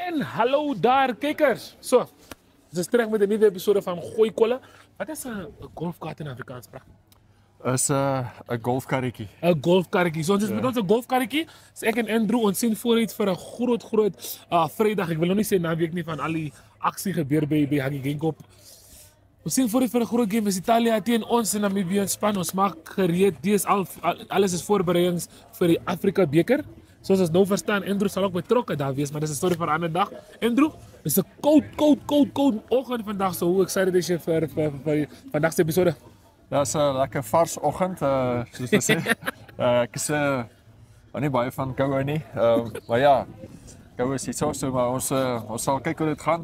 En hallo daar, kijkers. Zo, we zijn terug met een nieuwe episode van Gooi Kolle. Wat is een golfkaart in Afrikaans? Is een golfkarretjie. Een golfkarretjie. Zo, dus met onze golfkarretjie is ik en Andrew ons zien vooruit voor een groot vrijdag. Ik wil nog niet zeggen, na week niet van al die actie gebeurt bij Hagi Ginkop. We zien vooruit voor een groot game. Is Italië tegen ons in Namibië span. Ons maakt gereed. Alles is voorbereidings voor de Afrika beker. Zoals we nou verstaan, Andrew zal ook betrokken daar wees, maar dat is een story voor een andere dag. Andrew, het is een koud ochtend vandaag. So, hoe excited is je voor vandaag's episode? Dat is een lekker vars ochtend, zoals we zeggen. Ik is niet baie van koue nie. Maar ja, koue is iets zo, maar ons zal kijken hoe het gaat.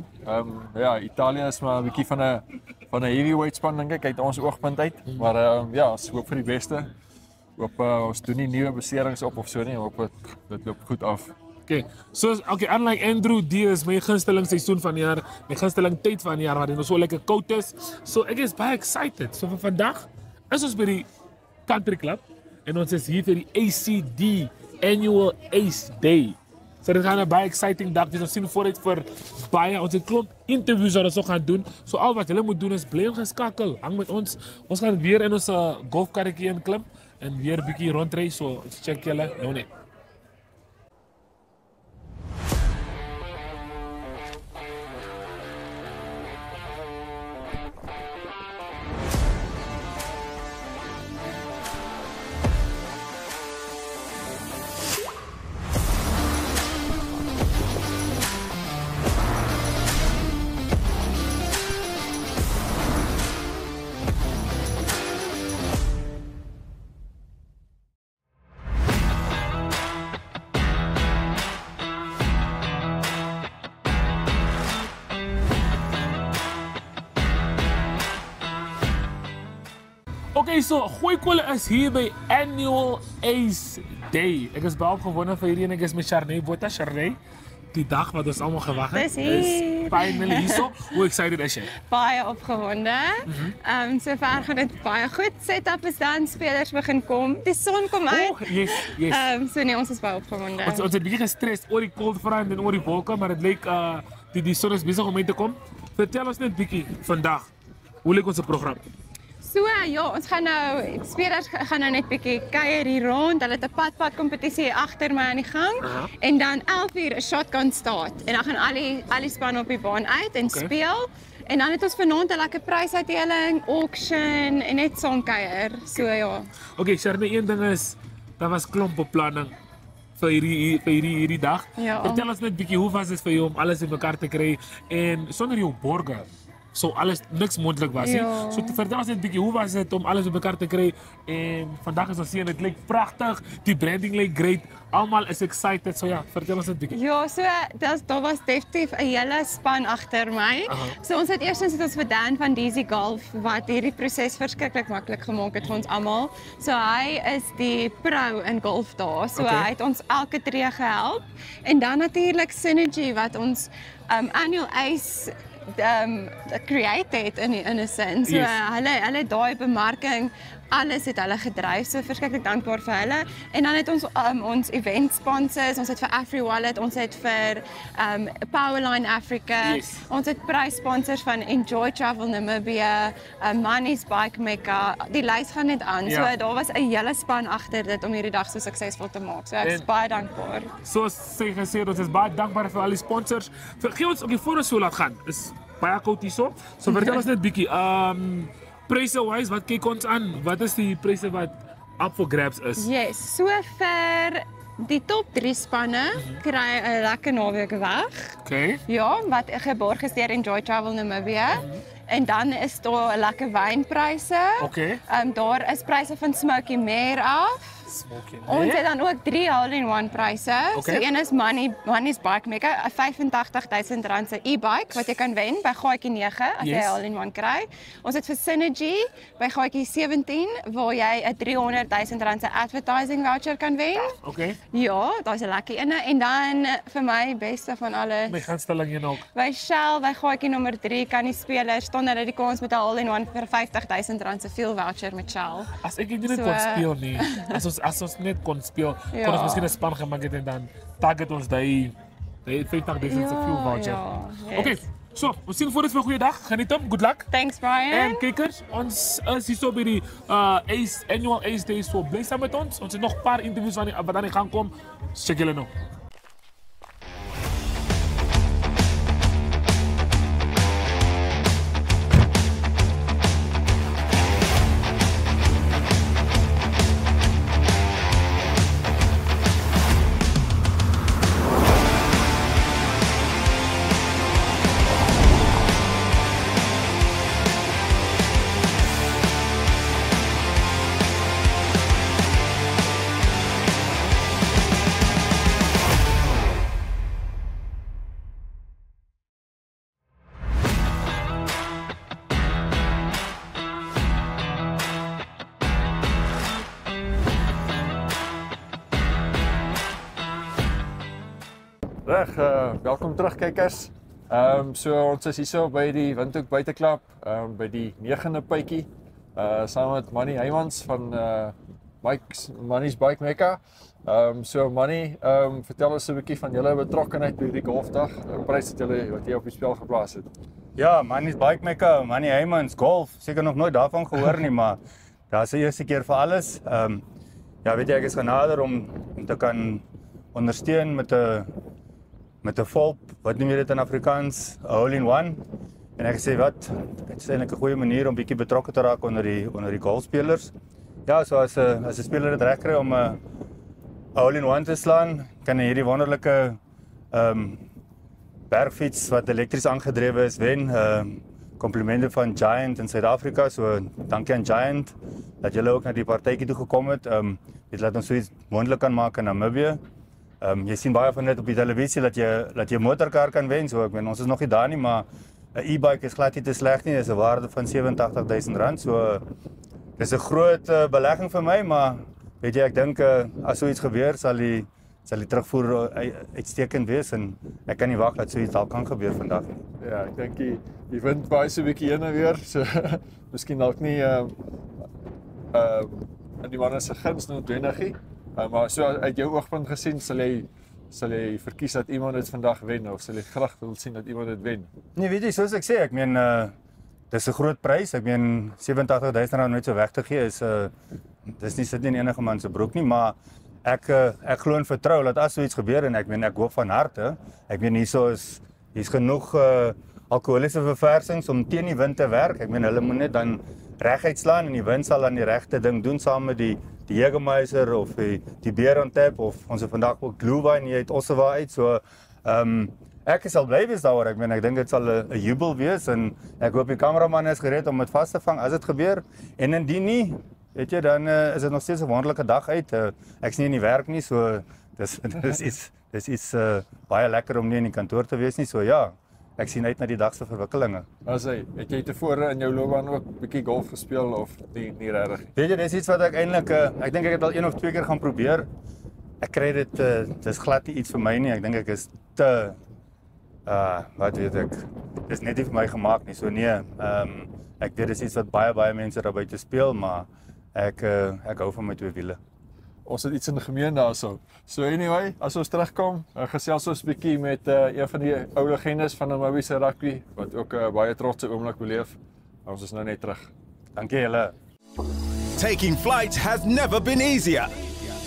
Ja, Italië is maar een beetje van een heavyweight span, denk ik, uit ons oogpunt uit. Maar ja, ons hoop voor die beste. Ons doen niet nieuwe beserings op of zo nie. Hoop het loopt goed af. Oké, unlike Andrew, die is mijn gunsteling seizoen van het jaar, mijn gunsteling tijd van het jaar, waarin het zo lekker koud is. So, ik is baie excited. So, vandaag is ons bij die Country Club en ons is hier voor die ACD, Annual Ace Day. So, dit gaat een baie exciting dag, dus ons zien vooruit voor baie, ons het klomp interviews dat we zo gaan doen. So, al wat jullie moet doen is blijven geschakeld, hang met ons. Ons gaan weer in onze golfkarretjie in klim en weer een beetje rondrijden, so check jullie nou net. Oké, so Gooi Kolle is hier bij Annual Ace Day. Ik is baie opgewonden voor jullie en ik is met Charney Botha. Charney, die dag wat ons allemaal gewacht Dis hier. Finally hier zo. Hoe excited is je? Baie opgewonde. Sover gaan dit baie goed. Setup is dan, spelers begin kom. Die son kom uit. Oh, yes. So nee, ons is baie opgewonde. Ons het een beetje gestrest oor die cold front en oor die wolken, maar het leek die zon is bezig om mee te komen. Vertel ons net een beetje vandaag. Hoe leek ons programma? So ja, ons gaan nou, spelers gaan nou net bietjie kuier hier rond. Hulle het 'n padpad kompetisie hier agter my aan die gang. En dan 11:00 'n shotgun start. En dan gaan al die spanne op die baan uit en speel. En dan het ons vanaand 'n lekker prysuitdeling, auction en net sonkuier. So ja. Oké, Charney, één ding is, dat was klomp beplanning voor hierdie dag. Ja. Vertel ons net een beetje hoe was het voor jou om alles in elkaar te krijgen en zonder jouw borgen. Zo alles, niks mondelijk was. Ja. So, vertel ons net een beetje hoe was het om alles in elkaar te krijgen. En vandaag is ons zien, het leek prachtig, die branding leek great. Allemaal is excited, so ja, vertel ons net een beetje. Ja, so daar was definitief 'n hele span agter my. So ons het eerstens het ons vir Dan van Dizzy Golf wat hierdie proses verskriklik maklik gemaak het vir ons almal. So hy is die pro in golf daar. So hy het ons elke tree gehelp. En dan natuurlik Synergy wat ons Annual Ace created in 'n sin. So hulle daai bemarking, alles het hulle gedryf. So verskriklik dankbaar vir hulle. En dan het ons event sponsors, ons het vir AfriWallet, ons het vir Powerline Africa, ons het pryssponsors van Enjoy Travel Namibia, Money's Bike Mecca. Die lys gaan net aan. So daar was 'n hele span agter dit om hierdie dag so suksesvol te maak. So ek is baie dankbaar. Zoals ze gezegd, ons is baie dankbaar voor al die sponsors. Geef ons ook voor ons zo laat gaan. Is baie koud hier zo. So vertel ons net bietjie. Pryse-wise, wat kyk ons aan? Wat is die pryse wat up for grabs is? Yes, so vir die top 3 spanne kry 'n lekker naweek weg. Okay. Ja, wat geborg is deur Enjoy Travel Namibia. En dan is daar lekker wynpryse. Okay. Daar is pryse van Smoky Mare af. Ons het dan ook 3 all-in-one pryse. Okay. So een is Money's Bike Mecca, 85.000 rand se e-bike wat jy kan wen by gaatjie 9 as jy all-in-one kry. Ons het vir Synergy by gaatjie 17 waar jy 'n 300.000 rand se advertising voucher kan wen. Okay. Ja, daar's 'n lekker ene en dan vir my beste van alles. My gunsteling een ook. By Shell by gaatjie nommer 3 kan die spelers staan hulle die kans met 'n all-in-one vir 50.000 rand se fuel voucher met Shell. As ek dit kon speel nie. As ons net kon speel, kon ons miskien 'n span gemaak het en dan target ons daai Die 50.000 se fuel voucher. yes. Okay, so, ons sien voor dit vir 'n goeie dag. Geniet hom. Good luck. Thanks Brian. En kykers, ons is hier so by die annual Ace Day, so bly saam met ons. Ons het nog 'n paar interviews wat aan die gang kom. Check julle nou. Reg, welkom terug kykers. So ons is hier so by die Windhoek Buiteklub, by die 9de puitjie, saam met Manny Heymans van Manny's Bike Mecca. So Manny, vertel ons 'n bietjie van julle betrokkenheid by die golfdag, prys wat jy op die spel geplaas het. Ja, Manny's Bike Mecca, Manny Heymans golf, seker nog nooit daarvan gehoor nie, maar daar is die eerste keer vir alles. Ja, weet jy, ek is genader om te kan ondersteun met 'n volp, wat noem jy dit in Afrikaans, 'n hole-in-one. En ek sê wat, dit is eintlik 'n goeie manier om bietjie betrokke te raak onder die golfspelers. Ja, so as 'n speler dit reg kry om 'n hole-in-one te slaan, kan hy hierdie wonderlike bergfiets wat elektries aangedrewe is wen. Komplimente van Giant in Suid-Afrika, so dankie aan Giant dat julle ook na die partytjie toe gekom het. Dit laat ons so iets moontlik kan maak in Namibië. Jy sien baie van dit op die televisie dat jy 'n motorkar kan wen, so ek meen ons is nog nie daar nie, maar 'n e-bike is glad nie te sleg nie. Dit is 'n waarde van R87.000, so dis 'n groot belegging vir my, maar weet jy, ek dink as so iets gebeur sal die terugvoer uitstekend wees en ek kan nie wag dat so iets dalk kan gebeur vandag nie. Ja, ek dink die wind baie so 'n bietjie heen en weer, so miskien dalk nie in die manne se guns noodwendig nie. Maar so uit jou oogpunt gesien sal jy verkies dat iemand dit vandag wen of sal jy graag wil sien dat iemand dit wen? Nee, weet jy, soos ek sê, ek meen dis 'n groot prys. Ek meen R87.000 net so weg te gee is dis nie sit nie in enige man se broek nie, maar ek glo en vertrou dat as so iets gebeur en ek hoop van harte, ek meen hier's genoeg alkoholiese verversings om teen die wind te werk. Ek meen hulle moet net dan reguit slaan en die wind sal dan die regte ding doen saam met die Jägermeister of die Beer on Tap of ons het vandag ook Glühwein hier uit Ossewa uit. So ek sal bly wees daaroor. Ek meen ek dink dit sal 'n jubel wees en ek hoop die kameraman is gereed om dit vas te vang as dit gebeur. En indien nie, weet jy, dan is dit nog steeds 'n wonderlike dag uit. Ek's nie in die werk nie, so dis iets baie lekker om nie in die kantoor te wees nie. So ja, ek sien uit na die dag se verwikkelinge. Het jy tevore in jou loopbaan ook 'n bietjie golf gespeel of nie regtig? Weet jy, dis iets wat ek eintlik ek dink ek het al 1 of 2 keer gaan probeer. Ek kry dit dis glad nie iets vir my nie. Ek dink ek is te wat weet ek. Dis net nie vir my gemaak nie. So nee, ek weet dis iets wat baie mense daar buite speel, maar ek hou van my 2 wiele. Ons het iets in gemeen daarso. So anyway, as ons terugkom, gesels ons 'n bietjie met een van die ou legendes van Namibiese rugby wat ook 'n baie trotse oomblik beleef. Ons is nou net terug. Dankie julle. Taking flight has never been easier.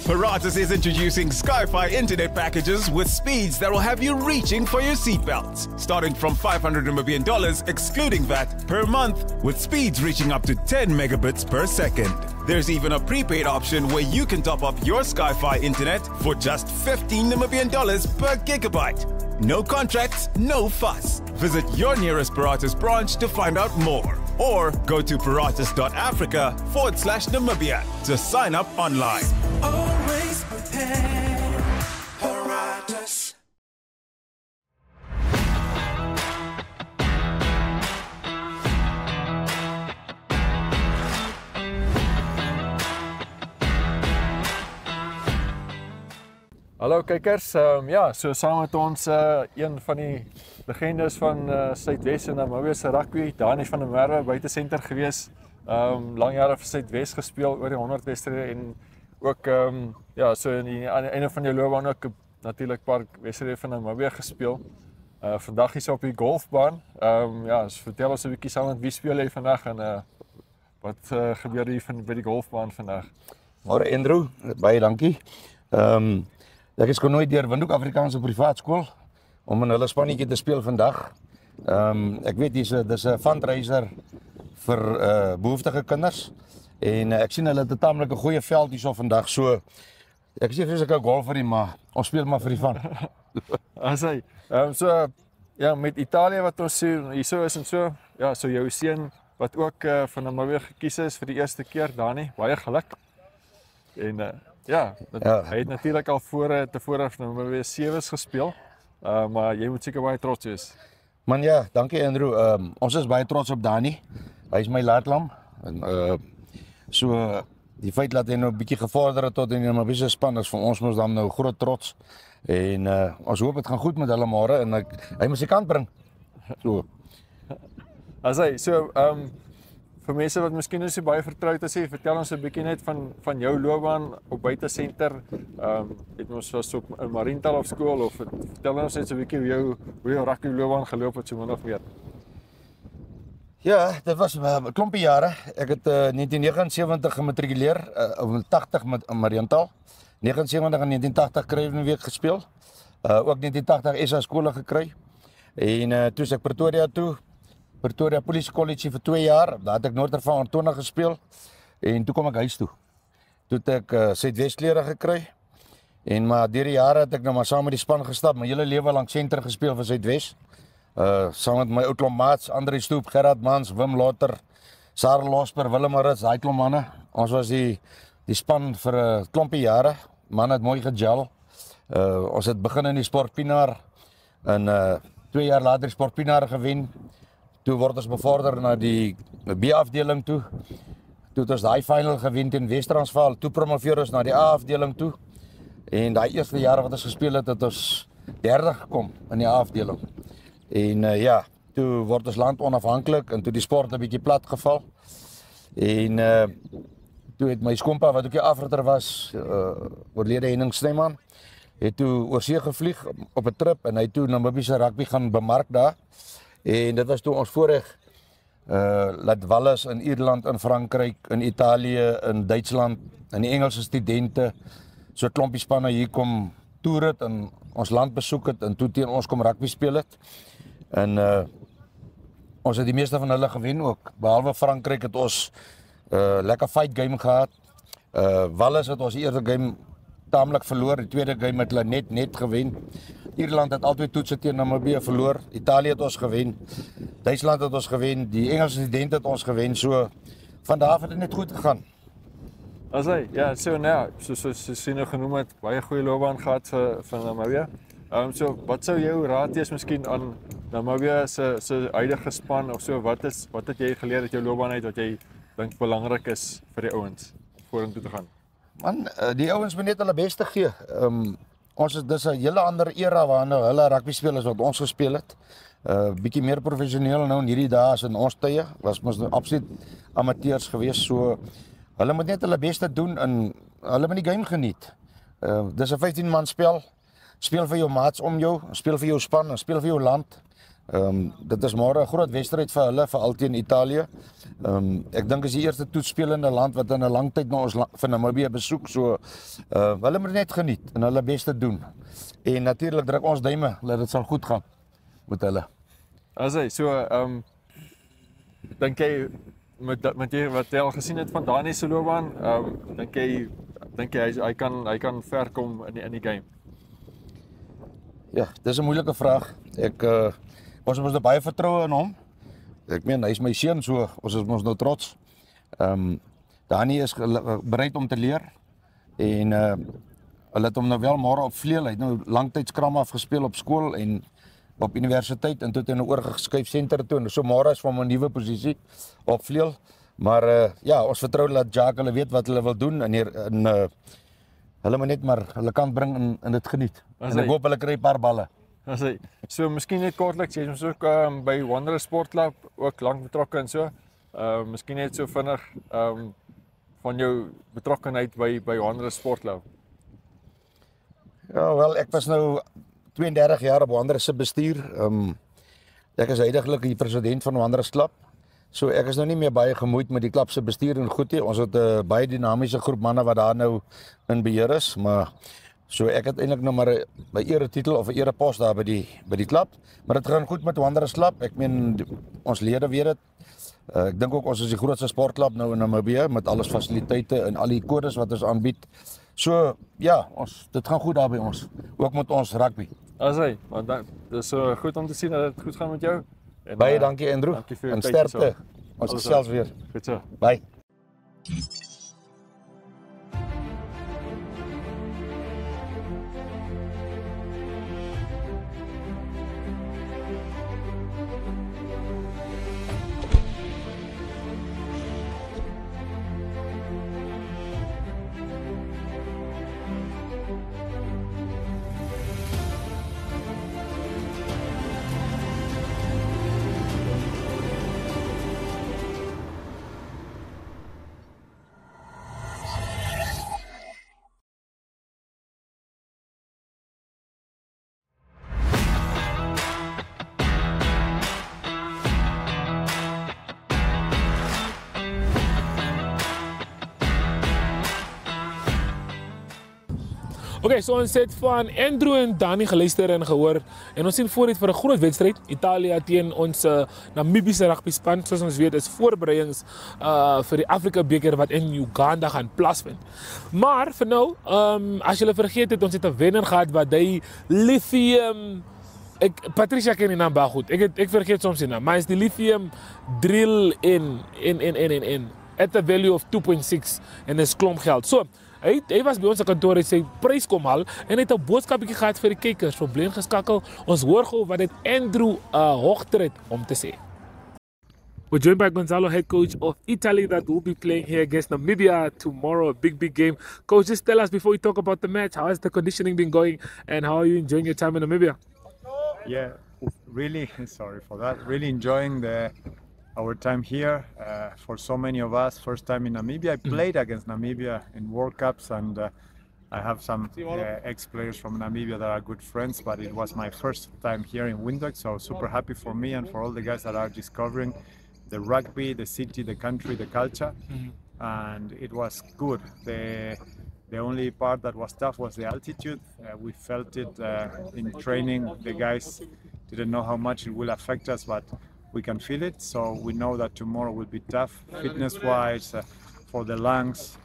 Paratus is introducing Sky-Fi internet packages with speeds that will have you reaching for your seatbelts. Starting from $500 Namibian excluding VAT per month, with speeds reaching up to 10 megabits per second. There's even a prepaid option where you can top up your Sky-Fi internet for just $15 Namibian per gigabyte. No contracts, no fuss. Visit your nearest Paratus branch to find out more. Or go to paratus.africa/Namibia to sign up online. Always prepared, Paratus. Hallo kykers, ja, so saam met ons een van die legendes van Suidwes en Namibiese rugby, Dani van der Merwe, buite senter gewees. Lang jare vir Suidwes gespeel, oor die 100 wedstryde en ook ja, so in die einde van jou loopbaan ook natuurlik 'n paar wedstryde van Namibia gespeel. Vandag hier op die golfbaan. Ja, vertel ons 'n bietjie saam met wie speel jy vandag en wat gebeur hier by die golfbaan vandag? Môre Andrew, baie dankie. Ek is genooi deur Windhoek Afrikaanse Privaat Skool om in hulle spannetjie te speel vandag. Ek weet dis 'n fundraiser vir behoeftige kinders en ek sien hulle het 'n taamlike goeie veld hierso vandag. So ek sê vir seker golfer nie, maar ons speel maar vir die van. Asai. So ja, met Italië wat ons sien hierso is en so, ja, so jou seun wat ook van Namibia gekies is vir die eerste keer, Dani, baie geluk. En hy het natuurlik al tevore van Namibia 7's gespeel. Maar jy moet seker baie trots wees. Man ja, dankie Andrew. Ons is baie trots op Dani. Hy is my laatlam en so die feit dat hy nou 'n bietjie gevorder het tot in die Namibia span is vir ons mos dan nou groot trots. En ons hoop dit gaan goed met hulle môre en hy moet sy kant bring. So. Asai, so vir mense wat miskien nie so baie vertroud is, vertel ons 'n bietjie net van jou loopbaan op buitesenter. Het ons was op 'n Mariental of skool of vertel ons net so 'n bietjie hoe jou rugby loopbaan geloop het so min of meer. Ja, dit was 'n klompie jare. Ek het 1979 gematrikuleer op 80 met Mariental. 79 en 1980 Kruivenweek gespeel. Ook 1980 SA skole gekry. En toe ek Pretoria toe, Pretoria Police College vir 2 jaar. Daar het ek Noord-Afrika 20 gespeel en toe kom ek huis toe. Toe het ek Suidwesklere gekry. En maar deur die jare het ek nou maar saam met die span gestap, my hele lewe lank senter gespeel vir Suidwes. Saam met my ou klomp maats, Andre Stoep, Gerard Mans, Wim Lotter, Sarel Losper, Willem Marits, daai klomp manne. Ons was die span vir 'n klompie jare. Man het mooi gegel. Ons het begin in die Sportpienaar en 2 jaar later die Sportpienaar gewen. Toe word ons bevorder na die B-afdeling toe. Toe het ons daai final gewen teen Wes-Transvaal. Toe promoveer ons na die A-afdeling toe. En daai eerste jaar wat ons gespeel het ons derde gekom in die A-afdeling. En toe word ons land onafhanklik en toe die sport 'n bietjie plat geval. En toe het my skoonpa wat ook die afritter was, oorlede Henning Snyman, het toe oorsee gevlieg op 'n trip en hy toe Namibiese rugby gaan bemark daar. En dit was toe ons voorreg laat Wallis in Ierland, in Frankryk, in Italië, in Duitsland, in die Engelse studente, so klompie spanne hier kom toer het en ons land besoek het en toe teen ons kom rugby speel het. En ons het die meeste van hulle gewen ook. Behalwe Frankryk het ons lekker fight game gehad. Wallis het ons die eerste game taamlik verloor, die tweede game het hulle net gewen. Ierland het altyd toetse teen Namibia verloor. Italië het ons gewen. Duitsland het ons gewen. Die Engelse studente het ons gewen. So van daar af het dit net goed gegaan. Asai, ja, so nou, soos jy nou genoem het, baie goeie loopbaan gehad vir Namibia. So wat sou jou raad wees miskien aan Namibia se huidige span of so, wat het jy geleer uit jou loopbaan uit wat jy dink belangrik is vir die ouens vorentoe te gaan? Man, die ouens moet net hulle beste gee. Dis 'n hele ander era waarna hulle rugby speel as wat ons gespeel het. Bietjie meer professioneel nou in hierdie dae as in ons tye. Was mos nou absoluut amateurs geweest. So hulle moet net hulle beste doen en hulle moet die game geniet. Dis 'n 15-man spel. Speel vir jou maats om jou, speel vir jou span en speel vir jou land. Dit is môre 'n groot wedstryd vir hulle, veral teen Italië. Ek dink is die eerste toetsspelende land wat in 'n lang tyd na ons van Namibia besoek, so hulle moet net geniet en hulle beste doen. En natuurlik druk ons duime dat dit sal goed gaan met hulle. Asai, so dink jy met jy wat jy al gesien het van Dani se loopbaan, dink jy hy kan ver kom in die game? Ja, dis 'n moeilike vraag. Ons het baie vertroue in hom. Ek meen, hy is my seun, so ons is mos nou trots. Dani is bereid om te leer en hulle het hom nou wel môre op vleuel. Hy het nou langtyds kram afgespeel op skool en op universiteit en toe het hy nou oorgeskuif senter toe en so môre is vir hom 'n nuwe posisie op vleuel. Maar ons vertrou dat Jacques hulle weet wat hulle wil doen en hulle moet net maar hulle kan bring en dit geniet. En ek hoop hulle kry 'n paar balle. So miskien net kortliks, jy is ook by Wanderers Sportklub ook lank betrokke en so. Miskien net so vinnig van jou betrokkenheid by Wanderers Sportklub. Ja, wel, ek was nou 32 jaar op Wanderers se bestuur. Ek is heidaglik die president van Wanderers klub. So ek is nou nie meer baie gemoeid met die klub se bestuur en goed nie. Ons het 'n baie dinamiese groep manne wat daar nou in beheer is, maar so ek het eintlik nou maar 'n eretitel of 'n erepos daar by die klub. Maar dit gaan goed met Wanderers klub. Ek meen ons lede weet dit. Ek dink ook ons is die grootste sportklub nou in Namibië met alles fasiliteite en al die kodes wat ons aanbied. So ja, dit gaan goed daar by ons. Ook met ons rugby. Asai, want dis so goed om te sien dat dit goed gaan met jou. En, Baie dankie Andrew. Dankie vir jou En tyd sterkte. hierso. Ons Alles gesels weer. Goed so. Bye. Okay, so ons het van Andrew en Danny geluister en gehoor en ons sien vooruit vir 'n groot wedstryd. Italië teen ons Namibiese rugby span. Soos ons weet is voorbereidings vir die Afrika beker wat in Uganda gaan plaasvind. Maar vir nou, as julle vergeet het, ons het 'n wenner gehad wat hy lithium Patricia ken die naam baie goed. Ek vergeet soms die naam, maar is die lithium drill in at a value of 2.6 en dis klomp geld. So hy was by ons kantoor en sy prys kom haal en hy het 'n boodskapie gehad vir die kykers. So bly geskakel. Ons hoor gou wat dit Andrew Hogter het om te sê. We're joined by Gonzalo, head coach of Italy, that will be playing here against Namibia tomorrow, a big game. Coach, just tell us before we talk about the match, how has the conditioning been going and how are you enjoying your time in Namibia? Yeah, really sorry for that. Really enjoying our time here. For so many of us, first time in Namibia. I played against Namibia in World Cups, and I have some ex-players from Namibia that are good friends. But it was my first time here in Windhoek, so super happy for me and for all the guys that are discovering the rugby, the city, the country, the culture, and it was good. The only part that was tough was the altitude. We felt it in training. The guys didn't know how much it will affect us, but we can feel it. So we know that tomorrow will be tough, fitness-wise, for the lungs.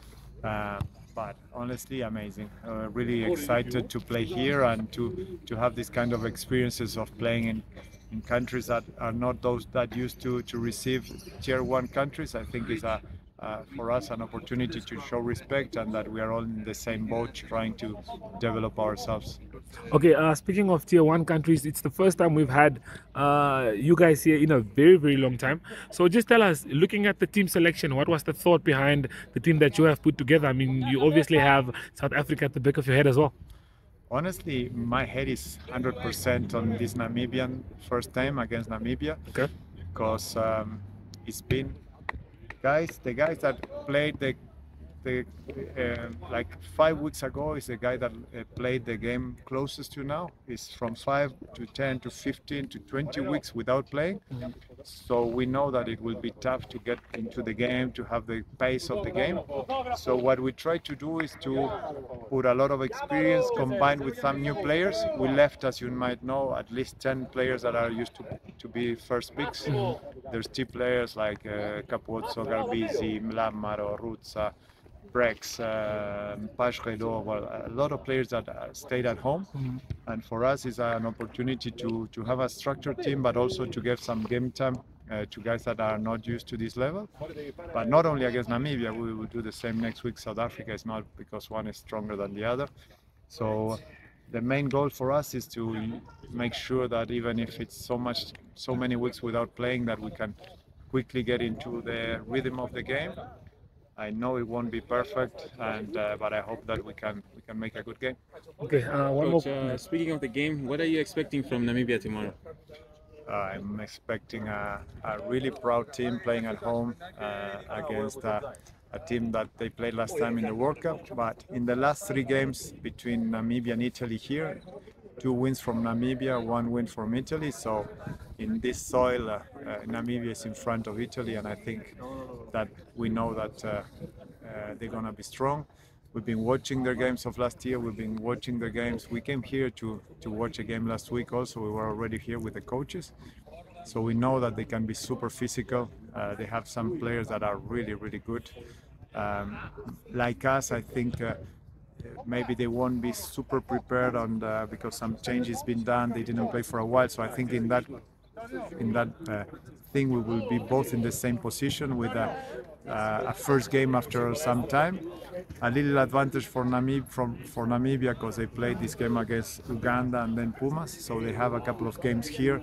But honestly, amazing. Really excited to play here and to have this kind of experiences of playing in countries that are not those that used to receive tier 1 countries. I think is for us an opportunity to show respect and that we are all in the same boat trying to develop ourselves. Okay, speaking of tier 1 countries, it's the first time we've had you guys here in a very long time. So just tell us, looking at the team selection, what was the thought behind the team that you have put together? I mean, you obviously have South Africa at the back of your head as well. Honestly, my head is 100% on this Namibian first time against Namibia. Okay. Because it's been the guys that played like 5 weeks ago is the guy that played the game closest to now. Is from 5 to 10 to 15 to 20 weeks without playing. So we know that it will be tough to get into the game, to have the pace of the game. So what we try to do is to put a lot of experience combined with some new players. We left, as you might know, at least 10 players that are used to be first picks. There's 2 players like Capozzo, Galbizi, Mlamaro, Ruzza, Brex, Pashredo, well, a lot of players that stayed at home. And for us, it's an opportunity to have a structured team, but also to give some game time to guys that are not used to this level. But not only against Namibia, we will do the same next week. South Africa is not because one is stronger than the other. So the main goal for us is to make sure that even if it's so many weeks without playing, that we can quickly get into the rhythm of the game. I know it won't be perfect, but I hope that we can make a good game. Okay, one Coach, more. speaking of the game, what are you expecting from Namibia tomorrow? I'm expecting a really proud team playing at home against a team that they played last time in the World Cup. But in the last 3 games between Namibia and Italy here, 2 wins from Namibia, 1 win from Italy. So in this soil, Namibia is in front of Italy, and I think that we know that they're going to be strong. We've been watching their games of last year. We've been watching their games. We came here to watch a game last week also. We were already here with the coaches. So we know that they can be super physical. They have some players that are really, really good. Like us, I think maybe they won't be super prepared on because some changes been done. They didn't play for a while. So I think in that thing we will be both in the same position with a first game after some time. A little advantage for Namibia because they played this game against Uganda and then Pumas, so they have a couple of games here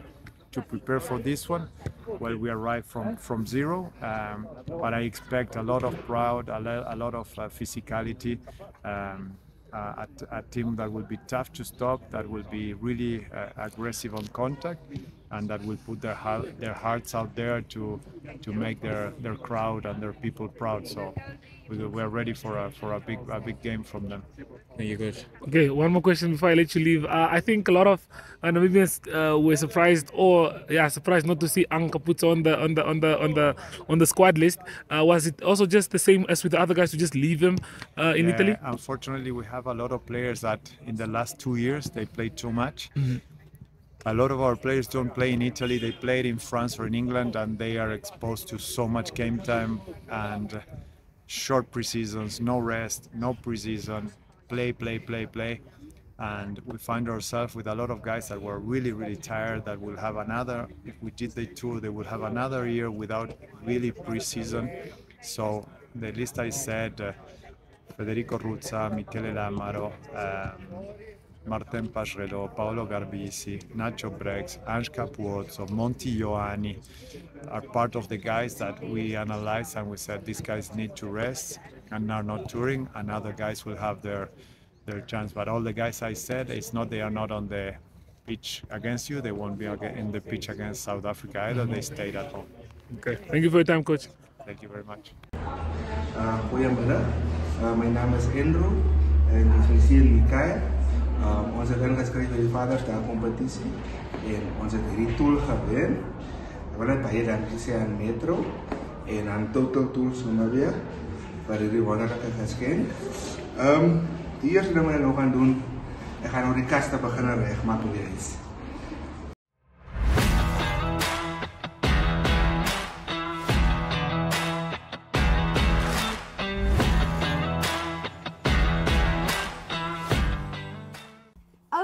to prepare for this one. Well, we arrived from zero, but I expect a lot of pride, a lot of physicality. A team that will be tough to stop, that will be really aggressive on contact, and that will put their hearts out there to make their crowd and their people proud. So we're ready for a big game from them. Thank you, coach. Okay, one more question before I let you leave. I think a lot of Namibians were surprised, surprised not to see Ankaputsa on the squad list. Was it also just the same as with the other guys to just leave him in Italy? Unfortunately, we have a lot of players that in the last 2 years they played too much. Mm-hmm. A lot of our players don't play in Italy. They played in France or in England, and they are exposed to so much game time and short preseasons, no rest, no preseason, play. And we find ourselves with a lot of guys that were really, really tired, that will have another, if we did the tour, they will have another year without really preseason. So the list I said, Federico Ruzza, Michele Lamaro, Martin Pasredo, Paolo Garbisi, Nacho Brex, Ange Capuozzo, Monty Ioani are part of the guys that we analyzed and we said these guys need to rest and are not touring, and other guys will have their chance. But all the guys I said, they are not on the pitch against you, they won't be in the pitch against South Africa either, they stayed at home. Okay, thank you for your time, coach. Thank you very much. Goeiemiddag, mijn naam is Andrew en ik ben hier Mikael. Ons het ingeskryf vir die Vadersdag kompetisie en ons het hierdie tool gewen. Ek wil net baie dankie sê aan Metro en aan Total Tools sommer weer vir hierdie wonderlike geskenk. Die eerste ding wat ek nou gaan doen, ek gaan nou die kaste begin regmaak vir die huis.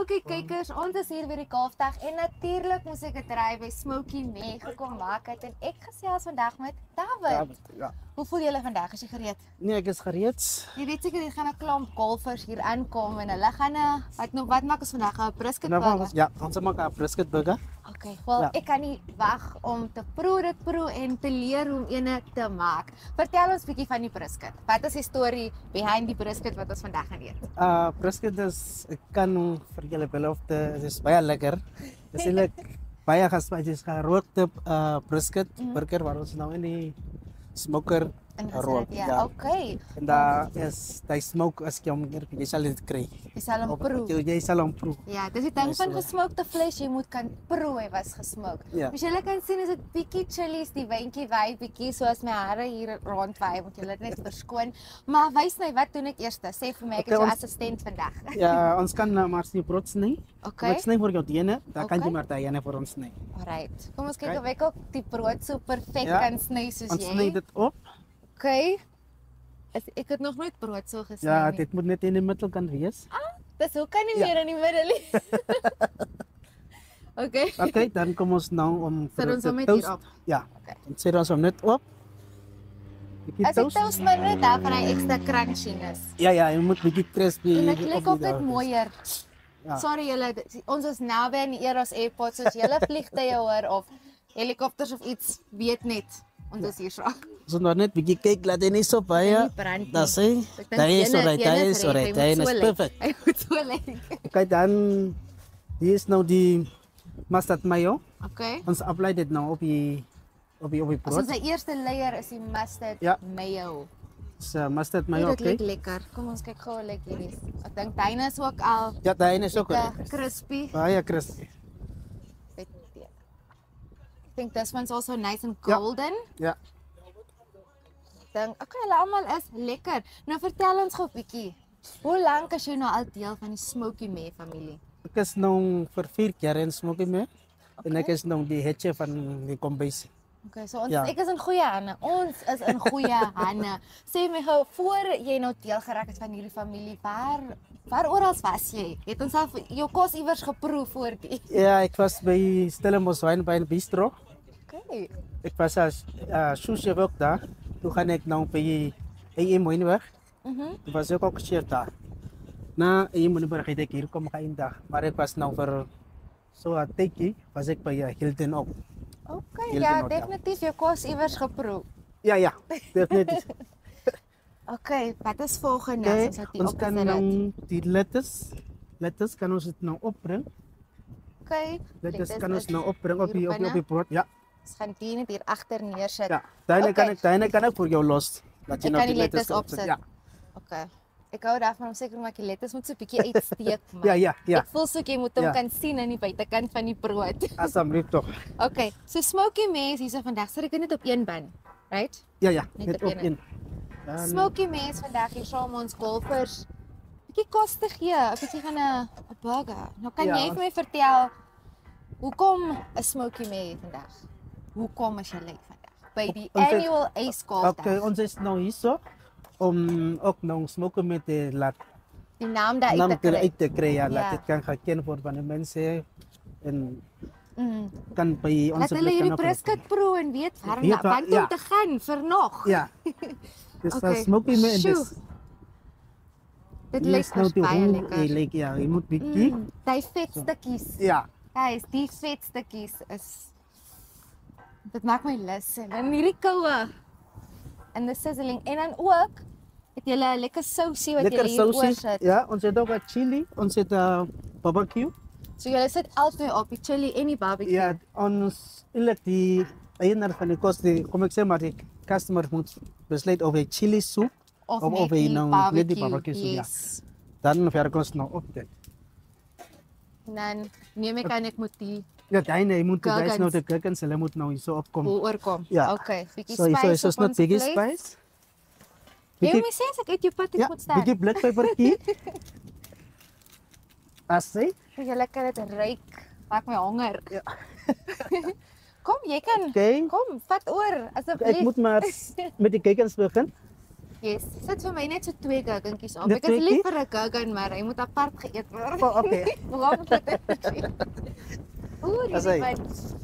Okay, kykers, ons is hier by die Kalfdag en natuurlik moes ek 'n dryf by Smoky meegekom maak het en ek gesels vandag met David. Ja. Hoe voel jy vandag? Is jy gereed? Nee, ek is gereed. Jy weet seker hier gaan 'n klomp golfers hier aankom en hulle gaan wat maak ons vandag? 'n brisket burger? Ja, ons maak 'n brisket burger. Okay, wel ja. Ek kan nie wag om te proe en te leer hoe om ene te maak. Vertel ons bietjie van die brisket. Wat is die storie behind die brisket wat ons vandag gaan eet? Brisket is, ek kan vir julle belofte, dit is baie lekker. Dit is eintlik baie gespices, gerookte brisket burger waar ons nou in die smoker rook. Ja, okay. En daar is die smoke as jy hom jy sal dit kry. Jy sal hom proe. Jy sal hom proe. Ja, dis die ding van gesmookte vleis, jy moet kan proe, hy was gesmook. Ja. As jy kan sien is dit bietjie chillies, die wyntjie wy bietjie soos my hare hier rond wy, moet jy dit net verskoon. Maar wys my, wat doen ek eers? Sê vir my, ek is jou assistent vandag. Ja, ons kan maar die brood sny. Okay. Ek sny vir jou die ene, dan kan jy maar die ene vir ons sny. Alright. Kom ons kyk of ek ook die brood so perfek kan sny soos jy. Ons sny dit op. Okay. Ek het nog nooit brood so gesny. Ja, dit moet net in die middel kan wees. Dis hoe kan nie meer in die middel nie. Okay. Okay, dan kom ons nou om vir ons om dit op. Ja. Okay. Dan sit ons hom net op. As ek toast maar net daar van hy extra crunchiness. Ja, jy moet bietjie crispy. En ek lyk op dit mooier. Ja. Sorry julle, ons is nou by in die Eros Airport, soos julle vliegtye hoor of helikopters of iets, weet net. Ons is hier so. So nou net bietjie kyk, laat hy nie so baie. Dat sê, dat is alright, dat is perfect. Hy moet so lyk. Okay, dan hier is nou die mustard mayo. Okay. Ons apply dit nou op die brood. Ons eerste layer is die mustard mayo. mustard mayo, Dit lyk okay. lekker. Kom ons kyk gou hoe lyk hierdie. Ek dink dyne is ook al Ja, daai is ook lekker crispy. baie crispy. I think this one's also nice and golden. Ja. Dink, okay, hulle almal is lekker. Nou vertel ons gou 'n bietjie. Hoe lank is jy nou al deel van die Smoky May familie? Ek is nou vir 4 jaar in Smoky May. En ek is nou die headchef van die kombuis. Okay, so ons Ja. ek is in goeie hande. Ons is in goeie hande. Sê my gou voor jy nou deel geraak het van hierdie familie, waar oral was jy? Het ons al jou kos iewers geproe voor die? Ja, ek was by Stellenbosch Wine by 'n bistro. Okay. Ek was as sous-chef ook daar. Toe gaan ek nou by AM Wynberg. Toen was ik ook chef daar. Na AM Wynberg het ek hier kom geëindig. Maar ek was nou vir so 'n tydjie was ek by Hilton ook. Okay, Hilton ja, Hotel. definitief jou kos iewers geproe. Ja, definitief. Okay, wat is volgende? Okay, Ons het die ons kan opgesit. nou die lettuce kan ons dit nou opbring. Okay. Lettuce kan ons nou opbring op die brood. Ja. Ons gaan die net hier agter neersit. Ja. Daai kan ek vir jou los. Dat jy Ek nou kan die die lettuce opsit. opsit. Ja. Okay. Ek hou daarvan om seker maak die lettuce moet so 'n bietjie uitsteek, maar Ja. ek voel soek jy moet hom Ja. kan sien aan die buitekant van die brood. Asseblief tog. Okay, so Smoky May is hierso vandag. Sit ek net op een bun, right? Ja, Net net op op een. een. Dan- Smoky May is vandag hier saam met ons golfers. 'n Bietjie kos te gee, 'n bietjie van 'n burger. Nou kan Ja, jy vir my vertel hoekom is Smoky May vandag? Hoekom is jy lê vandag by die Ons het- annual Ace Golf Okay, Dag? ons is nou hierso om ook nou Smoky May te laat Die naam daar naam uit te kry. uit te kry. Ja, Ja. laat dit kan geken word van die mense en Mm. kan by ons Laat hulle hierdie ook- brisket proe en weet waar Weet waar- want ja. om te gaan vir nog. Ja. Dus Okay, Smoky May en sjoe. dis. Dit Hier lyk is nou die baie hoe lekker. jy lyk ja, jy moet bietjie. Die vetstukkies. Ja. Guys, die vetstukkies is dit maak my lus. En hierdie koue en die sizzling en dan ook het jy 'n lekker sousie wat jy Lekker hier oor sousie. sit. Ja, ons het ook 'n chili, ons het 'n barbecue. So jy sit albei op, die chili en die barbecue. Ja, ons eintlik die eienaar van die kos, die kom ek sê maar die customer moet besluit of hy chili soep Of of net hy die nou net die barbecue soep. yes. Ja. Dan werk ons nou op dit. En dan neem ek aan ek moet die Ja, jy moet Gherkins. guys nou die gherkins, hulle moet nou hierso opkom. hoe oorkom. Ja. Okay, bietjie So hierso spice is ons op net ons bietjie vlees. spice. Jy moet my sê as ek uit jou pad Ja, moet staan. bietjie black peppertjie. Asse. Jy lekker dit ryk. Maak my honger. Ja. Kom, jy kan. Okay. Kom, vat oor asseblief. Ek moet maar met die gherkins begin. Yes, sit vir my net so 2 gherkintjies op. Net Ek is tweeetjie? lief vir 'n gherkin, maar hy moet apart geëet word. Oh, okay. Waarom moet dit? Oor As hierdie hy- pad.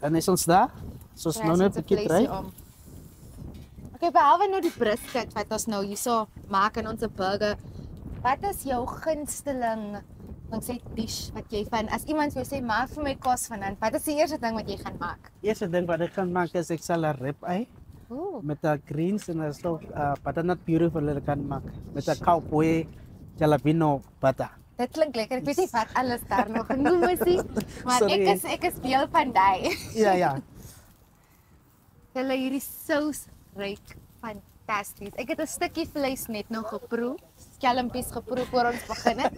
Dan is ons daar. So ons nou net 'n bietjie dry. Okay, behalwe nou die brisket wat ons nou hierso maak in ons burger. Wat is jou gunsteling dan sê dish wat jy van as iemand vir jou sê maak vir my kos vanaand, wat is die eerste ding wat jy gaan maak? Eerste ding wat ek gaan maak is ek sal 'n ribeye Ooh. met 'n greens en 'n so butternut puree vir hulle kan maak met 'n cowboy jalapeno butter. Dit klink lekker. Ek weet nie wat alles daar nog genoem is nie, maar Sorry. ek is deel van daai. Ja. Hulle hierdie sous ryk fantasties. Ek het 'n stukkie vleis net nou geproe, skelmpies geproe voor ons begin het.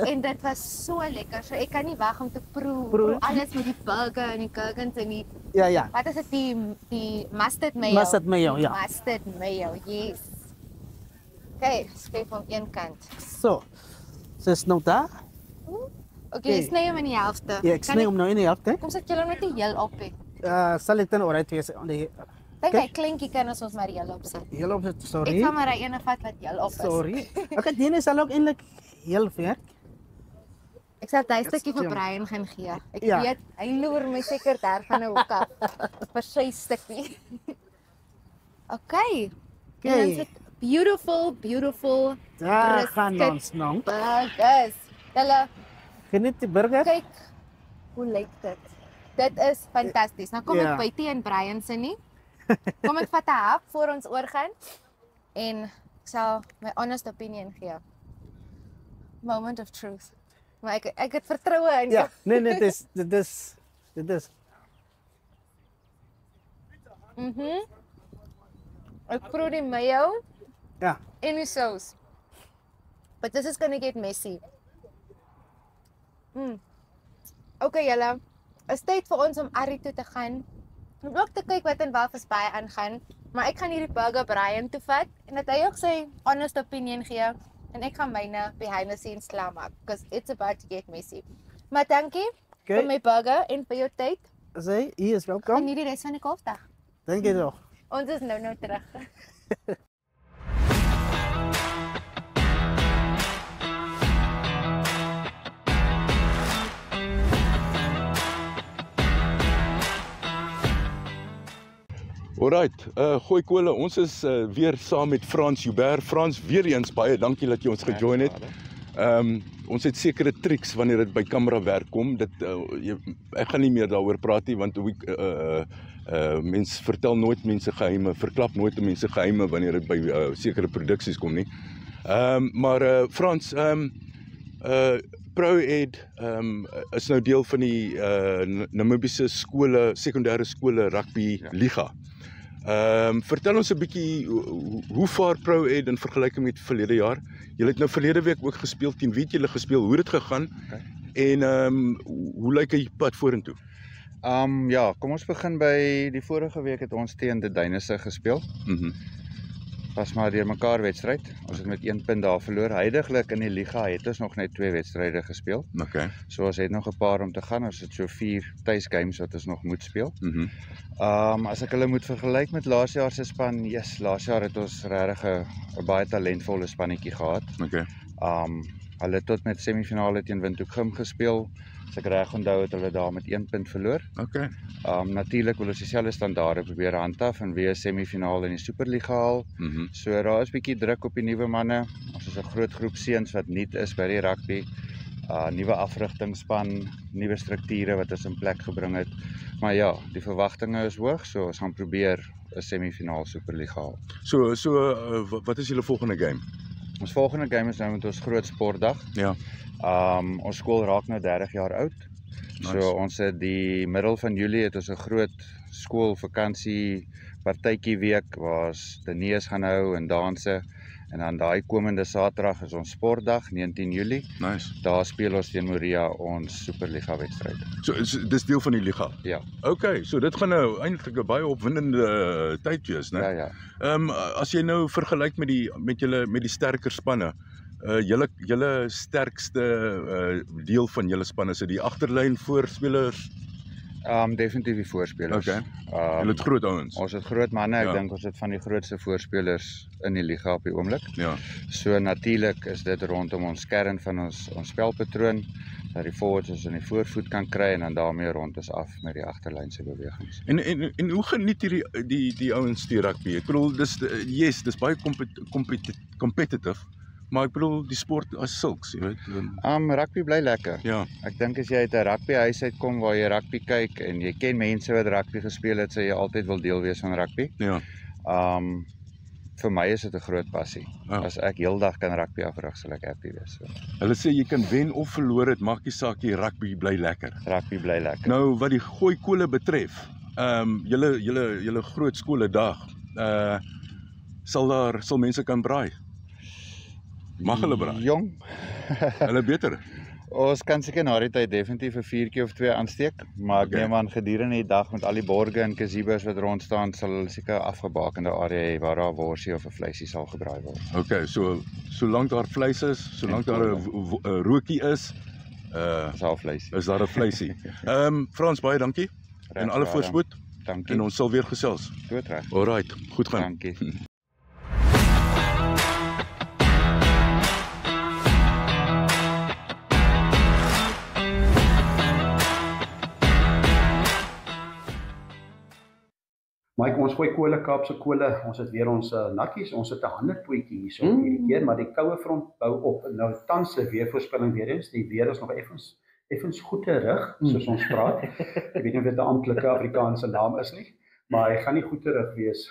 En dit was so lekker. So ek kan nie wag om te proe alles met die burger en die gherkins en die Ja. Wat is dit die mustard mayo? Mustard mayo, ja. Mustard mayo, yes. Okay, skryf aan een kant. So. Dis nou daar. Okay, sny hom in die helfte. Ja, ek Kan sny hom nou in die helfte. Kom sit julle net die heel op hè. Sal dit dan alright wees aan die Dink hy kleintjie kan ons maar heel op sit. heel op sit. Sorry. Ek sal maar 'n ene vat wat heel op is. Sorry. Okay, die sal ook eintlik heel werk. Ek sal daai stukkie vir Brian gaan gee. Ek Ja. weet hy loer my seker daar van 'n hoek af vir sy stukkie. Okay. En dan Okay. sit beautiful Daar gaan ons nou. burgers. Hulle Geniet die burger. kyk hoe lyk dit. Dit is fantasties. Nou kom Ja. ek by teen Brian se nie. Kom ek vat 'n hap voor ons oorgaan en ek sal my honest opinion gee. Moment of truth. Maar ek het vertroue in Ja, jou. nee, dit is. Mhm. Ek proe die mayo Ja. en die saus. But this is gonna get messy. Okay, julle, is tyd vir ons om Arrie toe te gaan. Om ook te kyk wat in Walvis Bay aangaan. Maar ek gaan hierdie burger Brian toe vat en dat hy ook sy honest opinion gee. En ek gaan myne behind the scenes klaar maak, because it's about to get messy. Maar dankie vir my burger en vir jou tyd. Sy, hier is welkom. En hierdie res van die Kalfdag. Dank jy toch. Ons is nou terug. Alright, gooi kole, ons is weer saam met Frans Joubert. Frans, weer eens baie dankie dat jy ons gejoin het. Ons het sekere triks wanneer dit by kamera werk kom. Ek gaan nie meer daaroor praat nie, want mens vertel nooit mense geheime, verklap nooit mense geheime wanneer dit by sekere produksies kom nie. Maar Frans, ProEd is nou deel van die Namibiese skole, sekondêre skole rugby liga. Vertel ons 'n bietjie hoe vaar ProEd in vergelyking met verlede jaar. Julle het nou verlede week ook gespeel, teen wie het julle gespeel? Hoe het dit gegaan? En hoe lyk die pad vorentoe? Ja, kom ons begin by die vorige week het ons teen die Duinese gespeel. Was maar deur mekaar wedstryd. Ons het met 1 punt daar verloor. Huidiglik in die liga het ons nog net 2 wedstryde gespeel. Okay. So ons het nog 'n paar om te gaan. Ons het so 4 tuisgames wat ons nog moet speel. As ek hulle moet vergelyk met laas jaar se span, laas jaar het ons regtig 'n baie talentvolle spannetjie gehad. Okay. Hulle het tot met semifinale teen Windhoek Gym gespeel. As ek reg onthou het hulle daar met 1 punt verloor. Okay. Natuurlik wil ons dieselfde standaarde probeer handhaaf en weer semifinale in die Superliga haal. So daar is bietjie druk op die nuwe manne. Ons is 'n groot groep seuns wat nuut is by die rugby. Nuwe afrigtingspan, nuwe strukture wat ons in plek gebring het. Maar ja, die verwagtinge is hoog, so ons gaan probeer 'n semifinaal Superliga haal. Wat is julle volgende game? Ons volgende game is nou met ons groot sportdag. Ja. Ons skool raak nou 30 jaar oud. Nice. So ons het die middel van Julie het ons 'n groot skoolvakansie partytjie week waar ons dinees gaan hou en danse. En dan daai komende Saterdag is ons sportdag 19 Julie. Nice. Daar speel ons teen Moria ons Superliga wedstryd. So dis deel van die liga. Ja. Okay, so dit gaan nou eintlik 'n baie opwindende tyd wees, né? Ja. As jy nou vergelyk met die sterker spanne, julle sterkste deel van julle spanne is dit die agterlyn voorspelers. Definitief die voorspelers. Okay. Julle het groot ouens. Ons het groot manne, ek dink ons het van die grootste voorspelers in die liga op die oomblik. Ja. So natuurlik is dit rondom ons kern van ons spelpatroon dat die forwards ons in die voorvoet kan kry en dan daarmee rond ons af met die agterlynse bewegings. En hoe geniet die ouens die rugby? Ek bedoel dis baie competitive. Maar ek bedoel die sport as sulks, jy weet. Rugby bly lekker. Ja. Ek dink as jy uit 'n rugbyhuis uitkom waar jy rugby kyk en jy ken mense wat rugby gespeel het, sal jy altyd wil deel wees van rugby. Ja. Vir my is dit 'n groot passie. As ek heeldag kan rugby afrig, sal ek happy wees. So. Hulle sê jy kan wen of verloor, dit maak nie saak nie, rugby bly lekker. Rugby bly lekker. Nou wat die gooi kole betref, julle groot skole dag, sal mense kan braai. Mag hulle braai? Jong. Hulle beter. Ons kan seker na die tyd definitief 'n vuurtjie of 2 aansteek, maar ek neem aan gedurende die dag met al die borge en gazebos wat rond staan, sal hulle seker afgebakende area hê waar daar worsie of 'n vleisie sal gebraai word. Okay, solank daar vleis is, solank daar 'n rookie is daar vleisie. Is daar 'n vleisie. Frans, baie dankie. En alle voorspoed. Dankie. En ons sal weer gesels. Goed reg. Alright, goed gaan. Dankie. Mike, ons gooi kole, Kaapse kole, ons het weer ons nakkies, ons het 'n handerpootjie hierso hierdie keer, maar die koue front bou op. Nou tans se weervoorspelling weer eens, die weer is nog effens goed terug, soos ons praat. Ek weet nie of dit 'n amptelike Afrikaanse naam is nie, maar hy gaan nie goed terug wees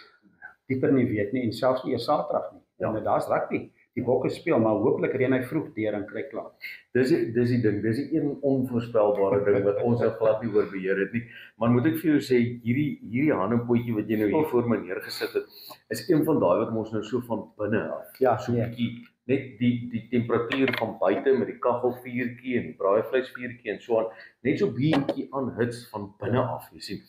dieper in die week nie en selfs nie eers Saterdag nie. En daar's rugby. die bokke speel, maar hopelik ren hy vroeg deur en kry klaar. Dis die ding, dis die een onvoorspelbare ding wat ons nou glad nie oor beheer het nie. Maar moet ek vir jou sê, hierdie hanepootjie wat jy nou hier voor my neergesit het, is een van daai wat ons nou so van binne af. Ja, so 'n bietjie net die temperatuur van buite met die kaggelvuurtjie en die braaivleisvuurtjie en so aan, net so bietjie aanhits van binne af, jy sien.